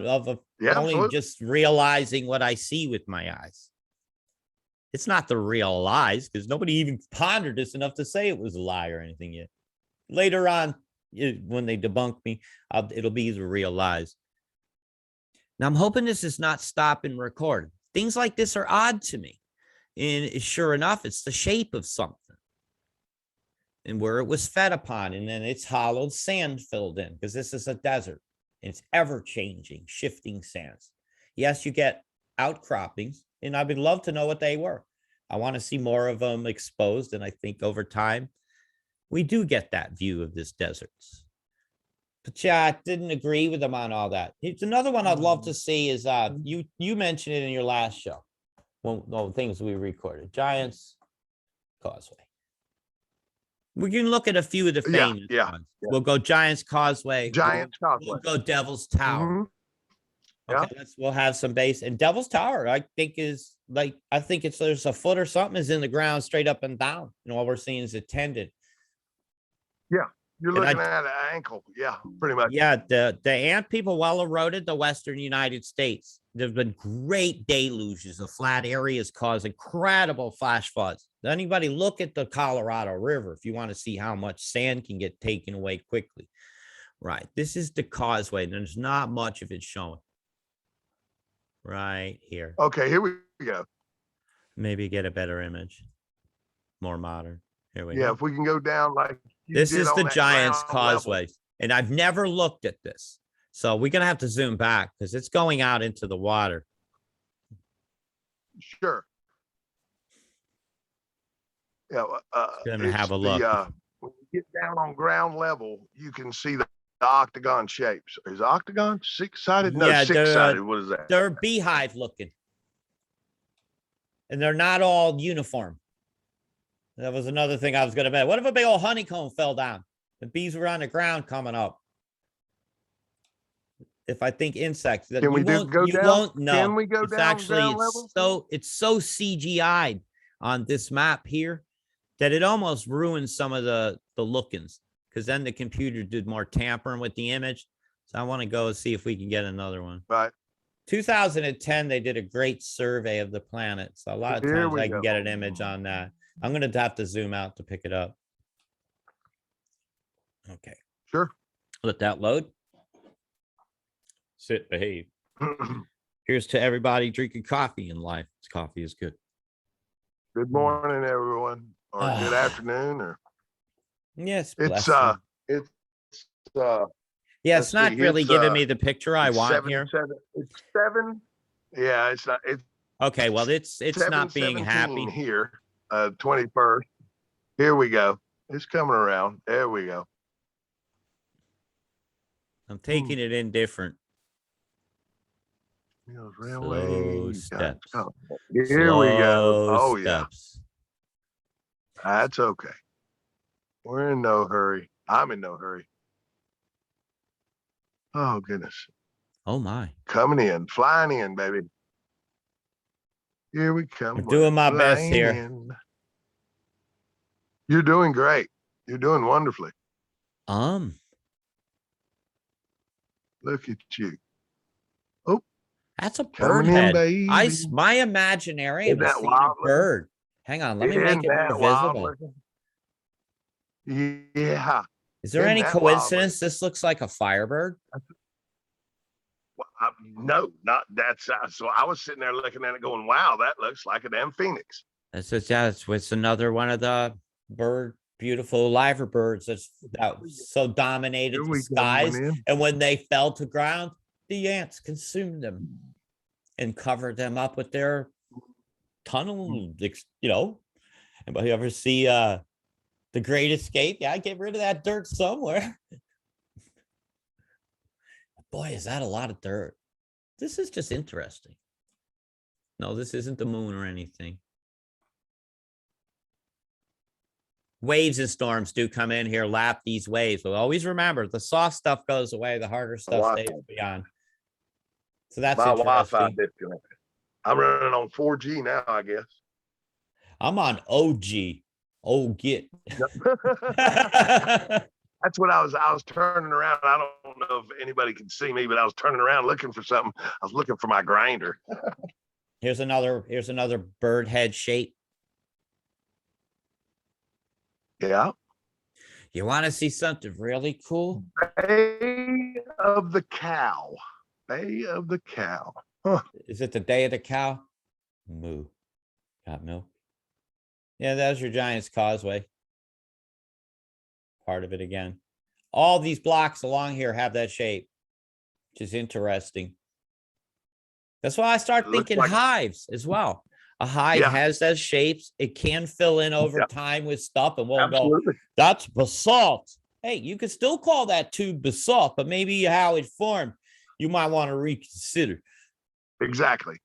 only absolutely. just realizing what I see with my eyes. It's not the real lies because nobody even pondered this enough to say it was a lie or anything yet. Later on, when they debunk me, it'll be the real lies. Now, I'm hoping this is not stop and record. Things like this are odd to me. And sure enough, it's the shape of something. And where it was fed upon, and then it's hollowed sand filled in because this is a desert. It's ever changing, shifting sands. Yes, you get outcroppings, and I would love to know what they were. I want to see more of them exposed, and I think over time we do get that view of this desert. But yeah, I didn't agree with them on all that. It's another one I'd love to see is you mentioned it in your last show. Well, things we recorded. Giants Causeway. We can look at a few of the famous ones. yeah. We'll go Giants Causeway. Giants We'll Causeway. go Devil's Tower. Mhm. Yeah. Okay, we'll have some base. And Devil's Tower, I think is like, I think there's a foot or something is in the ground straight up and down. And all we're seeing is it tended. Yeah. You're And looking at an ankle. Yeah, pretty much. Yeah, the ant people well eroded the western United States. There's been great deluges of flat areas cause incredible flash floods. Anybody look at the Colorado River if you want to see how much sand can get taken away quickly. Right. This is the causeway. There's not much of it showing. Right here. Okay, here we go. Maybe get a better image. More modern. Here we Yeah, go. if we can go down like This is the Giant's ground level. Causeway. And I've never looked at this. So we're going to have to zoom back because it's going out into the water. Sure. Yeah. Gonna have a it's look. When you get down on ground level, you can see the octagon shapes. Is octagon six-sided? No, Yeah, six-sided. What is that? They're beehive looking. And they're not all uniform. That was another thing I was going to bet. What if a big old honeycomb fell down? The bees were on the ground coming up. If I think insects, that Can we go down? Won't know. Can we go It's down actually ground level? it's so CGI'd on this map here that it almost ruins some of the lookings because then the computer did more tampering with the image. So I want to go see if we can get another one. Right. 2010, they did a great survey of the planet. So a lot of Here times we I can go. get an image on that. I'm going to have to zoom out to pick it up. Okay. Sure. Let that load. Sit, behave. Here's to everybody drinking coffee in life. Coffee is good. Good morning, everyone, or good afternoon, or Yes, it's yeah, let's it's not see, really it's, giving me the picture I it's want here. It's 7. Yeah, it's not. It's Okay, well, it's not being 7:17 happy. here. 21st. Here we go. It's coming around. There we go. I'm taking it in different. Railway. Steps. Here we go. Oh steps. yeah. That's okay. We're in no hurry. I'm in no hurry. Oh goodness. Oh my. Coming in, flying in, baby. Here we come. I'm doing my best here. In. You're doing great. You're doing wonderfully. Look at you. Oh, that's a bird coming in, head. baby. My imaginarium is seeing a bird. Hang on, let me make it more visible. Yeah. Is there any coincidence? This looks like a firebird. Well, no, not that's so I was sitting there looking at it going, wow, that looks like a damn phoenix. That's just, yeah, it's another one of the beautiful liver birds that so dominated the skies. And when they fell to ground, the ants consumed them and covered them up with their tunnel, Anybody ever see The Great Escape? Yeah, get rid of that dirt somewhere. Boy, is that a lot of dirt. This is just interesting. No, this isn't the moon or anything. Waves and storms do come in here, lap these waves. But always remember, the soft stuff goes away, the harder stuff stays beyond. So that's my Wi-Fi interesting. disconnected. I'm running on 4G now, I guess. I'm on OG. Oh, get. That's what I was turning around. I don't know if anybody can see me, but I was turning around looking for something. I was looking for my grinder. Here's another bird head shape. Yeah. You want to see something really cool? Bay of the Cow. Bay of the Cow. Huh. Is it the day of the cow? Moo. Got milk. Yeah, that's your Giant's Causeway. Part of it again. All these blocks along here have that shape, which is interesting. That's why I start thinking hives as well. A hive has those shapes. It can fill in over time with stuff, and we'll go, that's basalt. Hey, you could still call that tube basalt, but maybe how it formed, you might want to reconsider. Exactly.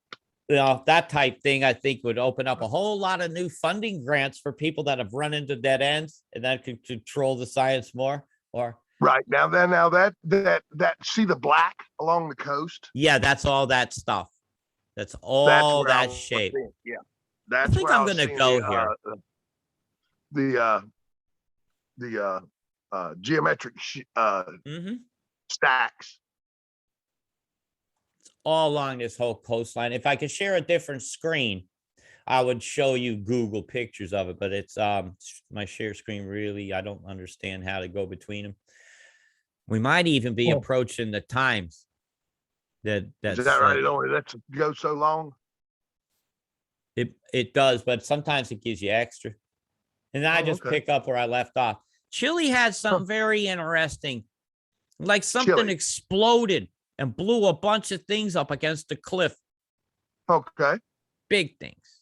That type thing, I think, would open up a whole lot of new funding grants for people that have run into dead ends and that could control the science more. Or Right now that see the black along the coast. Yeah, that's all that stuff. That's That's all where I that was shape. seeing. Yeah, I that's think where I I'm was gonna seeing go here. the geometric Hmm. stacks. All along this whole coastline. If I could share a different screen, I would show you Google pictures of it, but it's my share screen really, I don't understand how to go between them. We might even be Oh. approaching the times Is that that right? said It only lets it go so long. it does, but sometimes it gives you extra. And I Oh, just okay. pick up where I left off. Chile had Huh. something very interesting, like something Chili. exploded and blew a bunch of things up against the cliff. Okay. Big things,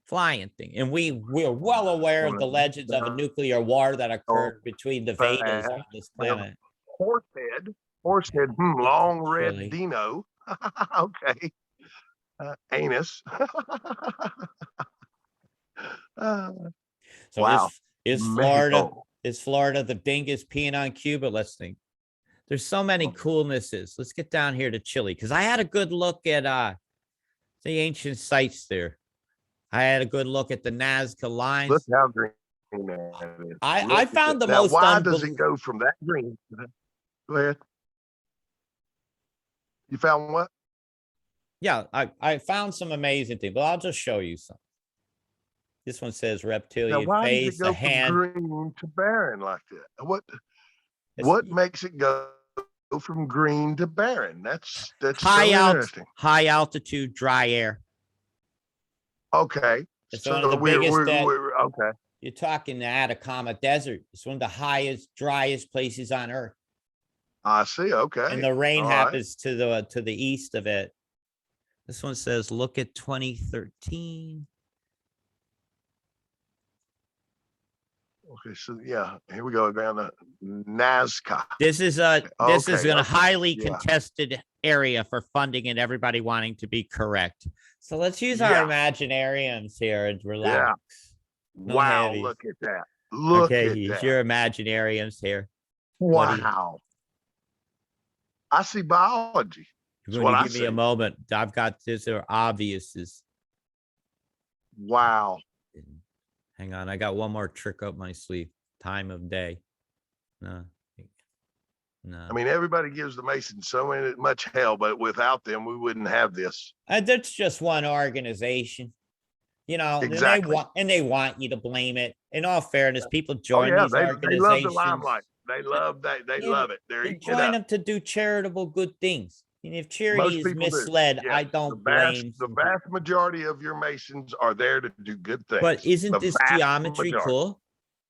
flying thing. And we're well aware of the legends of a nuclear war that occurred between the Vedas on this planet. Horsehead. Horsehead. It's Long red Chile. dino. Okay. Anus. uh, So wow. is Florida Mexico. is Florida the dingus peeing on Cuba? Let's think. There's so many coolnesses. Let's get down here to Chile because I had a good look at the ancient sites there. I had a good look at the Nazca Look lines. how green that is. I Look at found that. the Now, most why does it unbelievable. go from that green? Go ahead. You found what? Yeah, I found some amazing things, but I'll just show you some. This one says Now, reptilian why does it face, a go from hand. green to barren like that? It's What makes it go from green to barren? That's high so out, interesting. high altitude, dry air. Okay, It's so one of the biggest we're okay. you're talking the Atacama Desert. It's one of the highest, driest places on Earth. I see. Okay, And the rain all right. happens to the east of it. This one says, look at 2013. Okay, so yeah, here we go down to Nazca. This is a this is Okay, a okay, highly yeah, contested area for funding and everybody wanting to be correct. So let's use our yeah, imaginariums here and relax. yeah. No Wow, heavies. look at that. Look Okay, at use that. your imaginariums here. What do you, Wow. I see biology. That's when what you I give me a see. moment, I've got this are obviouses. Wow. Hang on, I got one more trick up my sleeve. Time of day. No. No. I mean, everybody gives the Masons so much hell, but without them, we wouldn't have this. That's just one organization, you know, Exactly. and they want you to blame it. In all fairness, people Oh join yeah, these they love the organizations. limelight. They love that. They Yeah, love it. They're they eating it join up. them to do charitable good things. And if charity Most is people do. misled, Yes, I don't blame. the vast majority of your Masons are there to do good But things. isn't The this vast geometry majority. cool?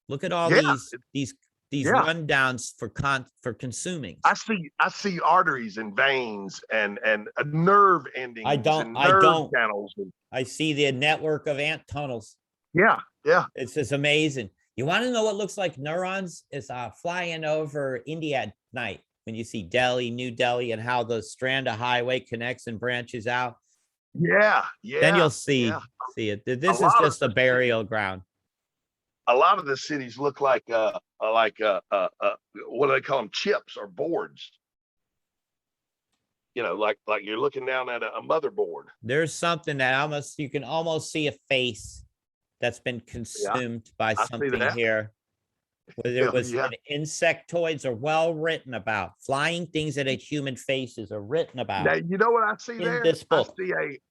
Look at all Yeah, these yeah. rundowns for consuming. I see arteries and veins and nerve endings and I nerve don't. channels. And, I see the network of ant tunnels. yeah, yeah. It's just amazing. You want to know what looks like neurons? Is flying over India at night when you see Delhi, New Delhi, and how the strand of highway connects and branches out. Yeah, Then yeah, you'll yeah. see it. This is just a burial ground. A lot of the cities look like what do they call them? Chips or boards. You know, like you're looking down at a motherboard. There's something that you can almost see a face that's been Yeah, consumed by I see something that. here. Whether it was Yeah. insectoids are well written about. Flying things that had human faces are written about. Now you know what I see in there? this book.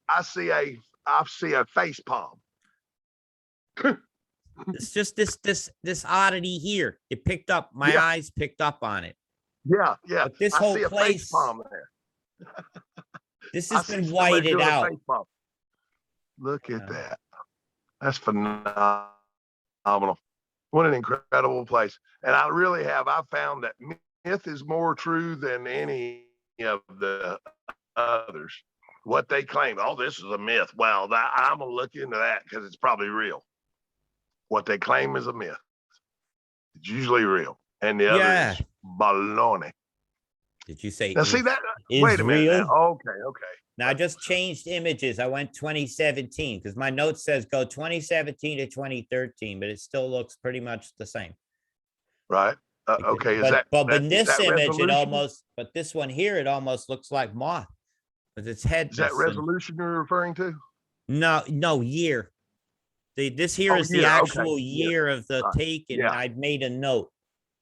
I see a face palm. It's just this oddity here. It picked up my Yeah. eyes picked up on it. Yeah, yeah. But this I whole see a place, face palm there. this I has see been somebody whited doing a out. face palm. Look at Yeah. that. That's phenomenal. What an incredible place. And I found that myth is more true than any of the others. What they claim, oh, this is a myth. Well, I'm going to look into that because it's probably real. What they claim is a myth. It's usually real. And the other Yeah. is baloney. Did you say Now, see that? is Wait a minute real? now. Okay. Now I just changed images. I went 2017 because my note says go 2017 to 2013, but it still looks pretty much the same. Right. Okay, But in is this that image, resolution? but this one here, it almost looks like moth with its head Is that missing. resolution you're referring to? No, year. This here Oh, is the year. Okay. actual year of the taking, and Yeah. I made a note.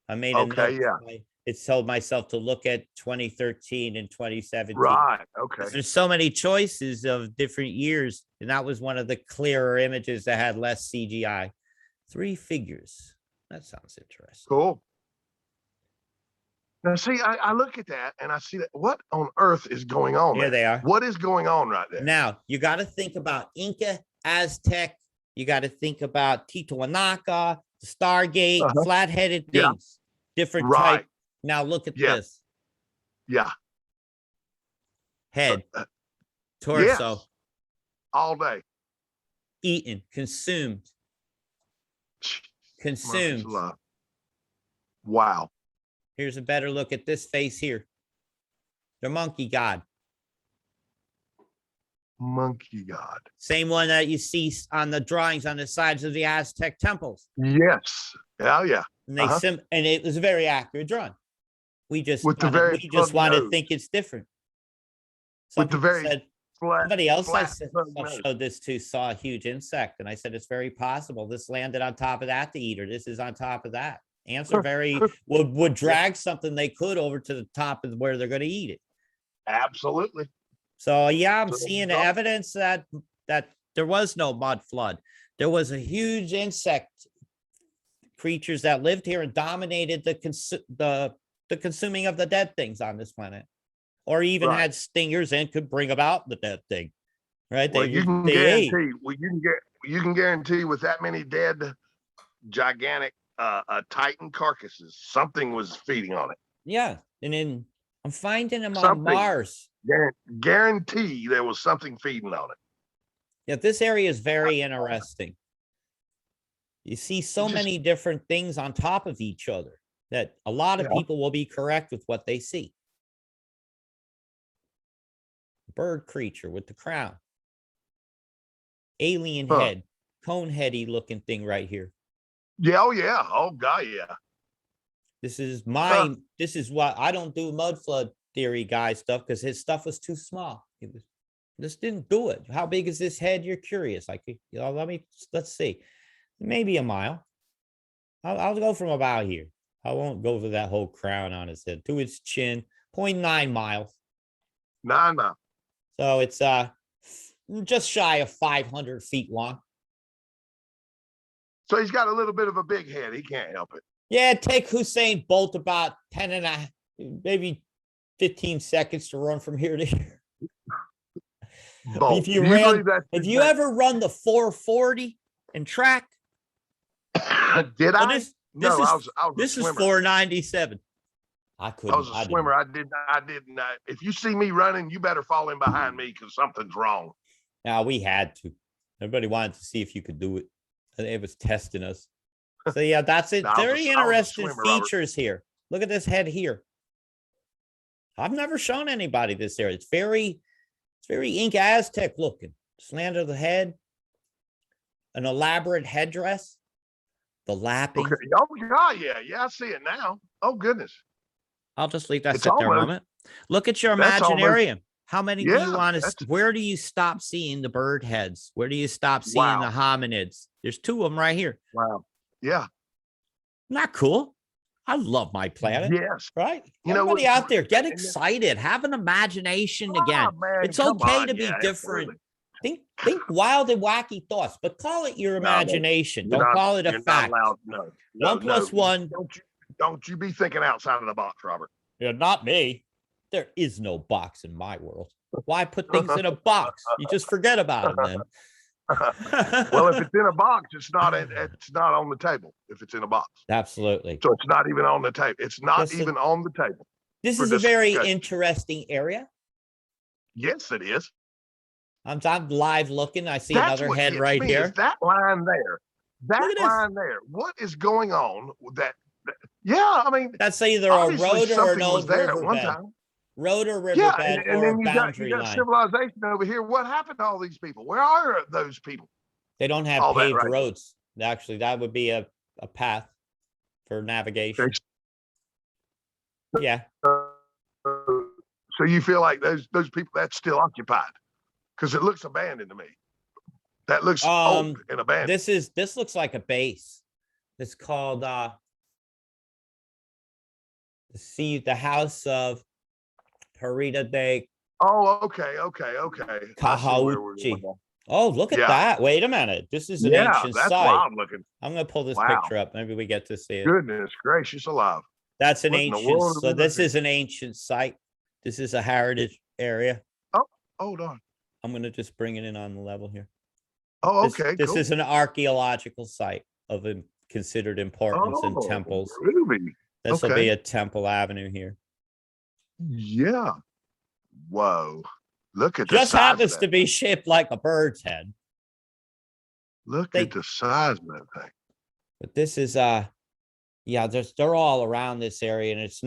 I made a Okay. note. Yeah. It told myself to look at 2013 and 2017. Right. 'Cause Okay. there's so many choices of different years, and that was one of the clearer images that had less CGI. 3 figures. That sounds interesting. Cool. Now, see, I look at that and I see that. What on earth is going on Here there? they are. What is going on right there? Now, you got to think about Inca, Aztec. You got to think about Tiwanaku, the Stargate, Uh-huh. flat-headed Yeah. things, different Right. type. Now look at Yeah. this. Yeah. Head, Yes. torso, All day. eaten, consumed, Murphy's consumed. Law. Wow. Here's a better look at this face here. The monkey god. Monkey God. Same one that you see on the drawings on the sides of the Aztec temples. Yes. Oh, yeah. And they and it was a very accurate drawing. We just With the very want to nose. think it's different. With the very flat, somebody else I snub nose. showed this to saw a huge insect, and I said it's very possible this landed on top of that to eat, or this is on top of that. Ants are very would drag something they could over to the top of where they're going to eat it. Absolutely. So yeah, I'm So seeing no. evidence that there was no mud flood. There was a huge insect creatures that lived here and dominated the consuming of the dead things on this planet, or even Right. had stingers and could bring about the dead thing. Right? Well, you can ate. guarantee. Well, you can guarantee with that many dead, gigantic Titan carcasses, something was feeding on it. Yeah, and then I'm finding them on Something. Mars. Guarantee there was something feeding on it. Yeah, this area is very interesting. You see so many different things on top of each other that a lot of people will be correct with what they see. Bird creature with the crown. Alien head, cone heady looking thing right here. Yeah, oh yeah, oh god, yeah. This is what I don't do mud flood theory guy stuff because his stuff was too small. This didn't do it. How big is this head? You're curious. Like, let's see. Maybe a mile. I'll go from about here. I won't go for that whole crown on his head to its chin. 0.9 miles. 9 miles. So it's just shy of 500 feet long. So he's got a little bit of a big head. He can't help it. Yeah, take Hussein Bolt about 10 and a half, maybe 15 seconds to run from here to here. Bolt. If you ever run the 440 and track, did I? This is 497. I couldn't. I was a swimmer. I didn't. If you see me running, you better fall in behind me because something's wrong. Now we had to. Everybody wanted to see if you could do it. It was testing us. So yeah, that's it. Very interesting features here. Look at this head here. I've never shown anybody this area. It's very Inca Aztec looking. Slant of the head, an elaborate headdress, the lapping. Okay. Oh god, yeah, I see it now. Oh goodness. I'll just leave that sit there a moment. Look at your That's imaginarium. How many do you want to? that's- Where do you stop seeing the bird heads? Where do you stop seeing the hominids? There's 2 of them right here. Wow. Yeah. Not cool. I love my planet. Yes. Right? You know, Everybody out there, get excited. Have an imagination again. Man, It's come okay on. to be Yeah, different. absolutely. Think wild and wacky thoughts, but call it your imagination. You're Don't not- call it a you're fact. Not allowed, no. 1 plus 1. Don't you be thinking outside of the box, Robert. Yeah, not me. There is no box in my world. Why put things in a box? You just forget about them then. Well, if it's in a box, it's not on the table. If it's in a box, Absolutely. so it's not even on the table. It's not even on the table. This for is a very discussion. interesting area. Yes, it is. I'm live looking. I see That's another what head gets right me, here. is that line there. Look at this. Line there. What is going on with that? Yeah, I mean, That's either a obviously road or something an was old there at one riverbed. time. Road or Yeah, riverbed and or then you got boundary line. civilization over here. What happened to all these people? Where are those people? They don't have all that paved right there. roads. Actually, that would be a path for navigation. Yeah. So you feel like those people that's still occupied because it looks abandoned to me. That looks old and abandoned. This looks like a base. It's called the house of Parita de Oh, okay. I see where we're Kahauchi. going. Oh, look at Yeah. that. Wait a minute. This is an Yeah, ancient that's site. wild looking. I'm going to pull this Wow. picture up. Maybe we get to see it. Goodness gracious alive. That's an What in the ancient. world are So we this looking is an ancient site. This is a heritage area. Oh, hold on. I'm going to just bring it in on the level here. Oh, This, okay. this cool. is an archaeological site of considered importance in temples. Ruby. This will okay. be a temple avenue here. Yeah. Whoa. Look at Just the size happens of to that. be shaped like a bird's head. Look at the size of that thing. But this is yeah, they're all around this area, and it's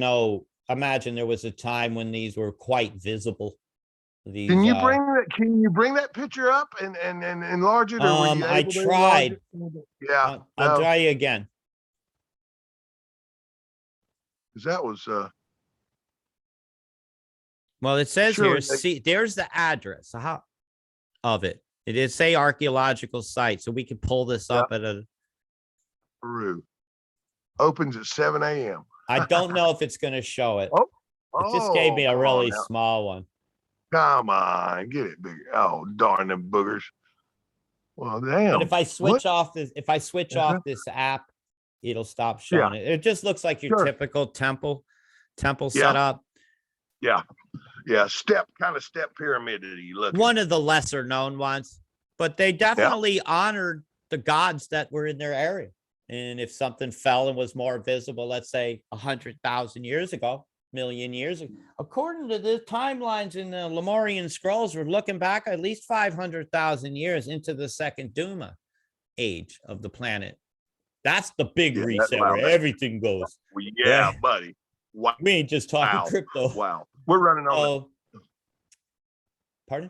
imagine there was a time when these were quite visible. These Can you bring that picture up and enlarge it? Or were you I able to tried. Yeah. I'll try you again. Because that was well, it says Sure, here, see, there's the address of it. It is say archaeological site, so we can pull this up at a Peru. Opens at 7 a.m. I don't know if it's going to show it. It just gave me a really small one. Come on, get it bigger. Oh, darn them boogers. Well, damn. But if I switch off this app, it'll stop showing it. It just looks like your typical temple setup. Yeah. Step pyramid look. One of the lesser known ones, but they definitely honored the gods that were in their area. And if something fell and was more visible, let's say 100,000 years ago, million years ago, according to the timelines in the Lemurian scrolls, we're looking back at least 500,000 years into the second Duma age of the planet. That's the big reset where everything goes. Well, yeah, buddy. Wow. We ain't just talking crypto. Wow. We're running on. Pardon?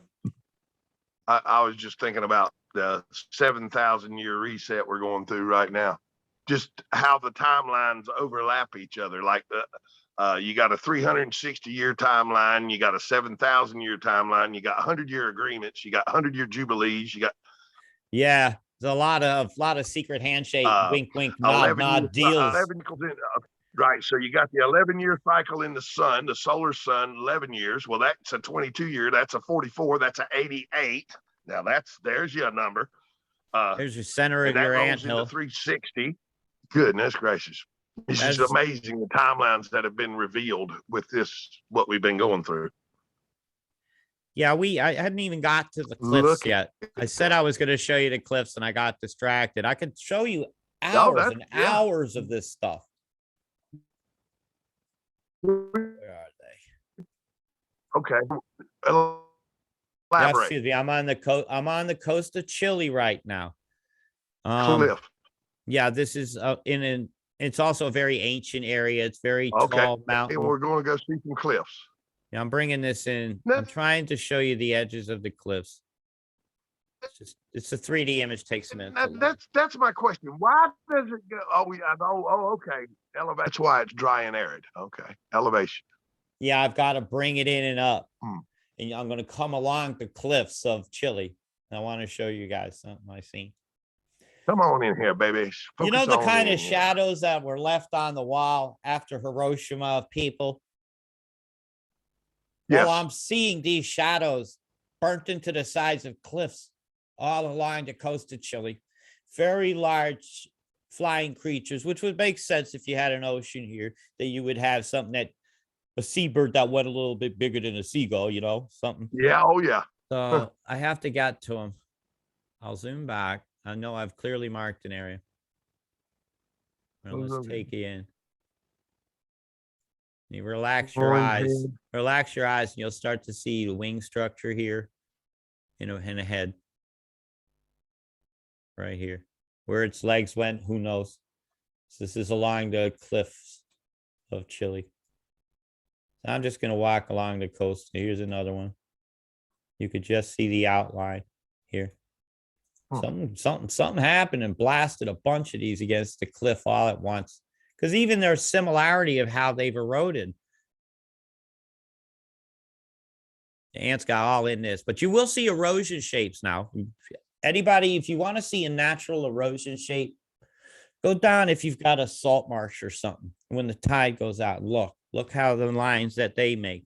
I was just thinking about the 7,000 year reset we're going through right now. Just how the timelines overlap each other. Like you got a 360 year timeline, you got a 7,000 year timeline, you got 100-year agreements, you got 100-year jubilees, you got there's a lot of secret handshake, wink, nod deals. Right. So you got the 11-year cycle in the sun, the solar sun, 11 years. Well, that's a 22-year. That's a 44. That's a 88. Now there's your number. There's your center of your anthill. 360. Goodness gracious. It's just amazing the timelines that have been revealed with what we've been going through. Yeah, I hadn't even got to the cliffs yet. I said I was going to show you the cliffs and I got distracted. I could show you hours and hours of this stuff. Where are they? Okay. Elaborate. Excuse me. I'm on the coast of Chile right now. Cliff. Yeah, this is it's also a very ancient area. It's very tall mountain. And we're going to go see some cliffs. Yeah, I'm bringing this in. I'm trying to show you the edges of the cliffs. It's a 3D image. Takes a minute. That's my question. Why does it go? Okay. Elevation. That's why it's dry and arid. Okay. Elevation. Yeah, I've got to bring it in and up. And I'm going to come along the cliffs of Chile. And I want to show you guys something I seen. Come on in here, baby. You know the kind of shadows that were left on the wall after Hiroshima of people? Well, I'm seeing these shadows burnt into the sides of cliffs all along the coast of Chile. Very large flying creatures, which would make sense if you had an ocean here, that you would have something a seabird that went a little bit bigger than a seagull, something. Yeah. Oh, yeah. So I have to get to them. I'll zoom back. I know I've clearly marked an area. Well, let's take you in. You relax your eyes. Relax your eyes, and you'll start to see the wing structure here, in a head. Right here. Where its legs went, who knows? So this is along the cliffs of Chile. So I'm just going to walk along the coast. Here's another one. You could just see the outline here. Something happened and blasted a bunch of these against the cliff all at once. Because even their similarity of how they've eroded. The ants got all in this, but you will see erosion shapes now. Anybody, if you want to see a natural erosion shape, go down if you've got a salt marsh or something. When the tide goes out, look how the lines that they make.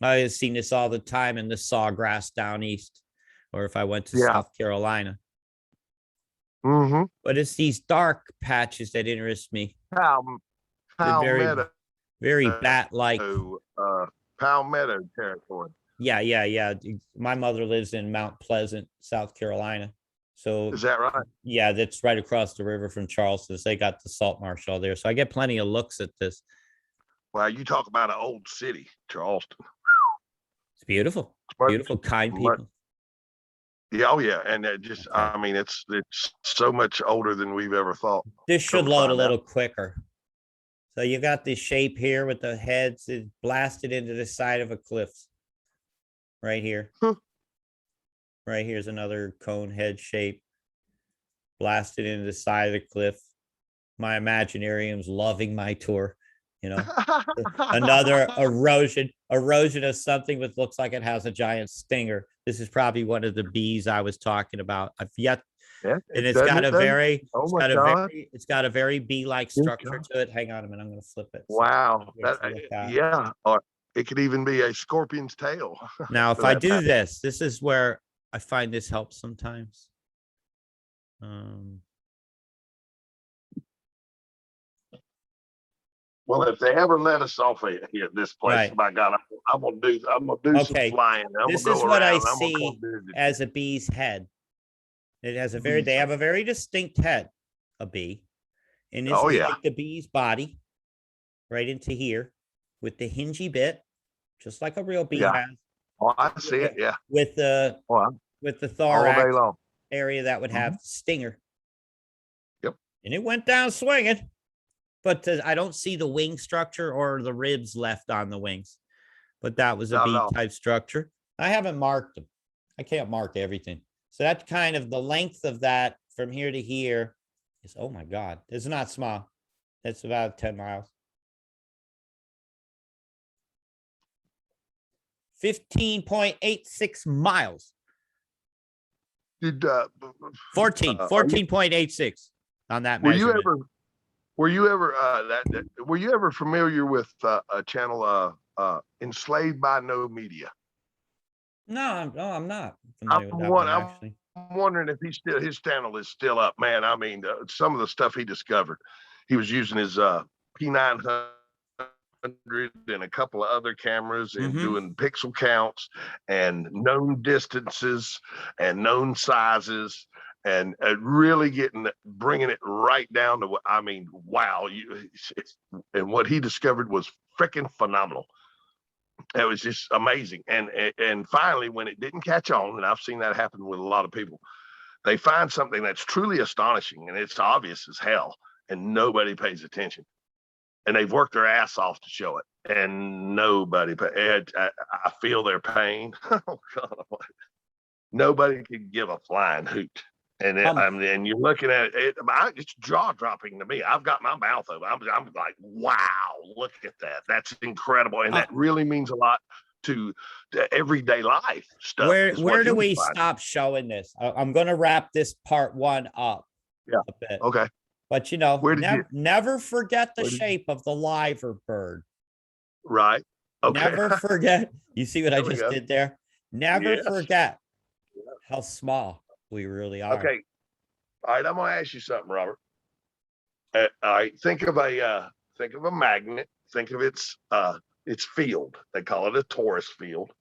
I've seen this all the time in the sawgrass down east, or if I went to Yeah. South Carolina. Mm-hmm. But it's these dark patches that interest me. They're Palmetto, very bat-like. Palmetto territory. Yeah. My mother lives in Mount Pleasant, South Carolina. So Is that right? yeah, that's right across the river from Charleston. So they got the salt marsh all there. So I get plenty of looks at this. Well, you talk about an old city, Charleston. It's beautiful. But- Beautiful, kind but- people. Yeah, oh yeah, and it just, Okay. I mean, it's so much older than we've ever thought. This should Come to load a find little quicker. So you got this shape here with the heads is blasted into the side of a cliff. Right here. Huh. Right here's another cone head shape. Blasted into the side of the cliff. My imaginariums loving my tour. You know, another erosion of something that looks like it has a giant stinger. This is probably one of the bees I was talking about. I've yet, Yeah, and it's got a very, Oh it's my got a God. it's got a very bee-like Good structure God. to it. Hang on a minute, I'm going to flip it. Wow. Here to look at. Yeah, or it could even be a scorpion's tail. Now, if for I that do matter. this is where I find this helps sometimes. Well, if they ever let us off here at this place, Right. by God, I'm gonna do some Okay, flying. I'm this gonna is go what I around, I'm gonna see come visit as you. a bee's head. It has a Bee's they have a very distinct head, a bee. And this Oh, is yeah. like the bee's body, right into here, with the hingy bit, just like a real bee Yeah. has, Oh, I see it. Yeah. with the Oh, with the all day thorax long. area that would have stinger. Yep. And it went down swinging, but I don't see the wing structure or the ribs left on the wings. But that was a Not at bee all. type structure. I haven't marked them. I can't mark everything. So that's kind of the length of that from here to here is, oh my God, it's not small. It's about 10 miles. 15.86 miles. Did 14.86 on that were you measurement. were you ever familiar with a channel Enslaved by No Media? No, I'm not familiar with that I'm one, actually. wondering if his channel is still up, man. I mean, some of the stuff he discovered, he was using his P900 and a couple of other cameras and Mhm. doing pixel counts and known distances and known sizes and really bringing it right down to what I mean. Wow, and what he discovered was freaking phenomenal. It was just amazing. And finally, when it didn't catch on, and I've seen that happen with a lot of people, they find something that's truly astonishing and it's obvious as hell, and nobody pays attention. And they've worked their ass off to show it, and nobody. I feel their pain. Oh God, nobody can give a flying hoot. And and you're looking at it, it's jaw dropping to me. I've got my mouth open. I'm like, wow, look at that. That's incredible, and that really means a lot to everyday life stuff. Where do we stop showing this? I'm going to wrap this part one up. Yeah. A bit. Okay. But never forget the shape of the liver bird. Right. Okay. Never forget. You see what I just did there? Never forget how small we really are. Okay. All right. I'm gonna ask you something, Robert. All right. Think of a magnet. Think of its field. They call it a torus field.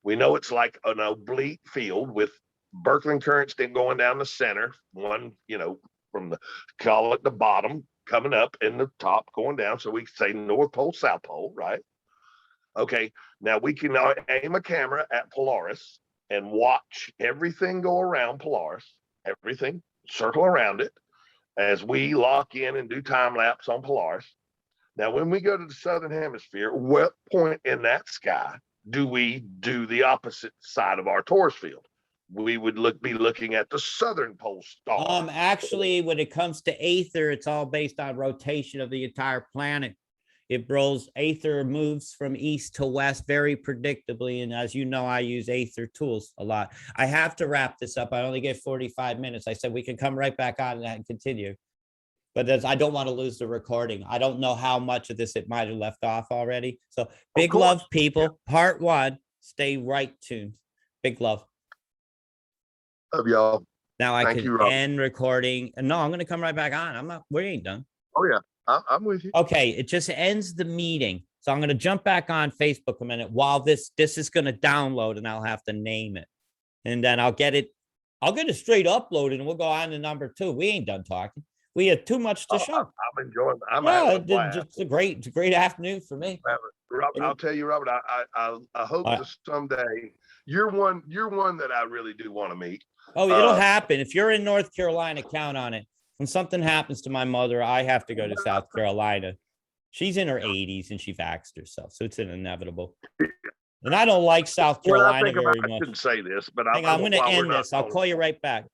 We know it's like an oblique field with Birkeland currents then going down the center. One, from call it the bottom, coming up, and the top going down. So we say North Pole, South Pole, right? Okay. Now we can aim a camera at Polaris and watch everything go around Polaris, everything circle around it as we lock in and do time lapse on Polaris. Now, when we go to the southern hemisphere, what point in that sky do we do the opposite side of our torus field? We would be looking at the southern pole star. Actually, when it comes to aether, it's all based on rotation of the entire planet. It rolls Aether moves from east to west very predictably. And as you know, I use Aether tools a lot. I have to wrap this up. I only get 45 minutes. I said we can come right back on and continue. But I don't want to lose the recording. I don't know how much of this it might have left off already. So big love, people. Part 1. Stay right tuned. Big love. Love y'all. Now I Thank can you, Rob. end recording. And no, I'm going to come right back on. We ain't done. Oh yeah, I'm with you. Okay, it just ends the meeting. So I'm going to jump back on Facebook a minute while this is going to download, and I'll have to name it. And then I'll get it straight uploaded, and we'll go on to number 2. We ain't done talking. We had too much to show. I'm enjoying. I'm having a blast. It's a great afternoon for me. Robert, I'll tell you, Robert. I hope to someday. You're one that I really do want to meet. Oh, it'll happen. If you're in North Carolina, count on it. When something happens to my mother, I have to go to South Carolina. She's in her 80s and she vaxxed herself, so it's an inevitable. And I don't like South Carolina very much. I shouldn't say this, but I'm going to end this. I'll call you right back.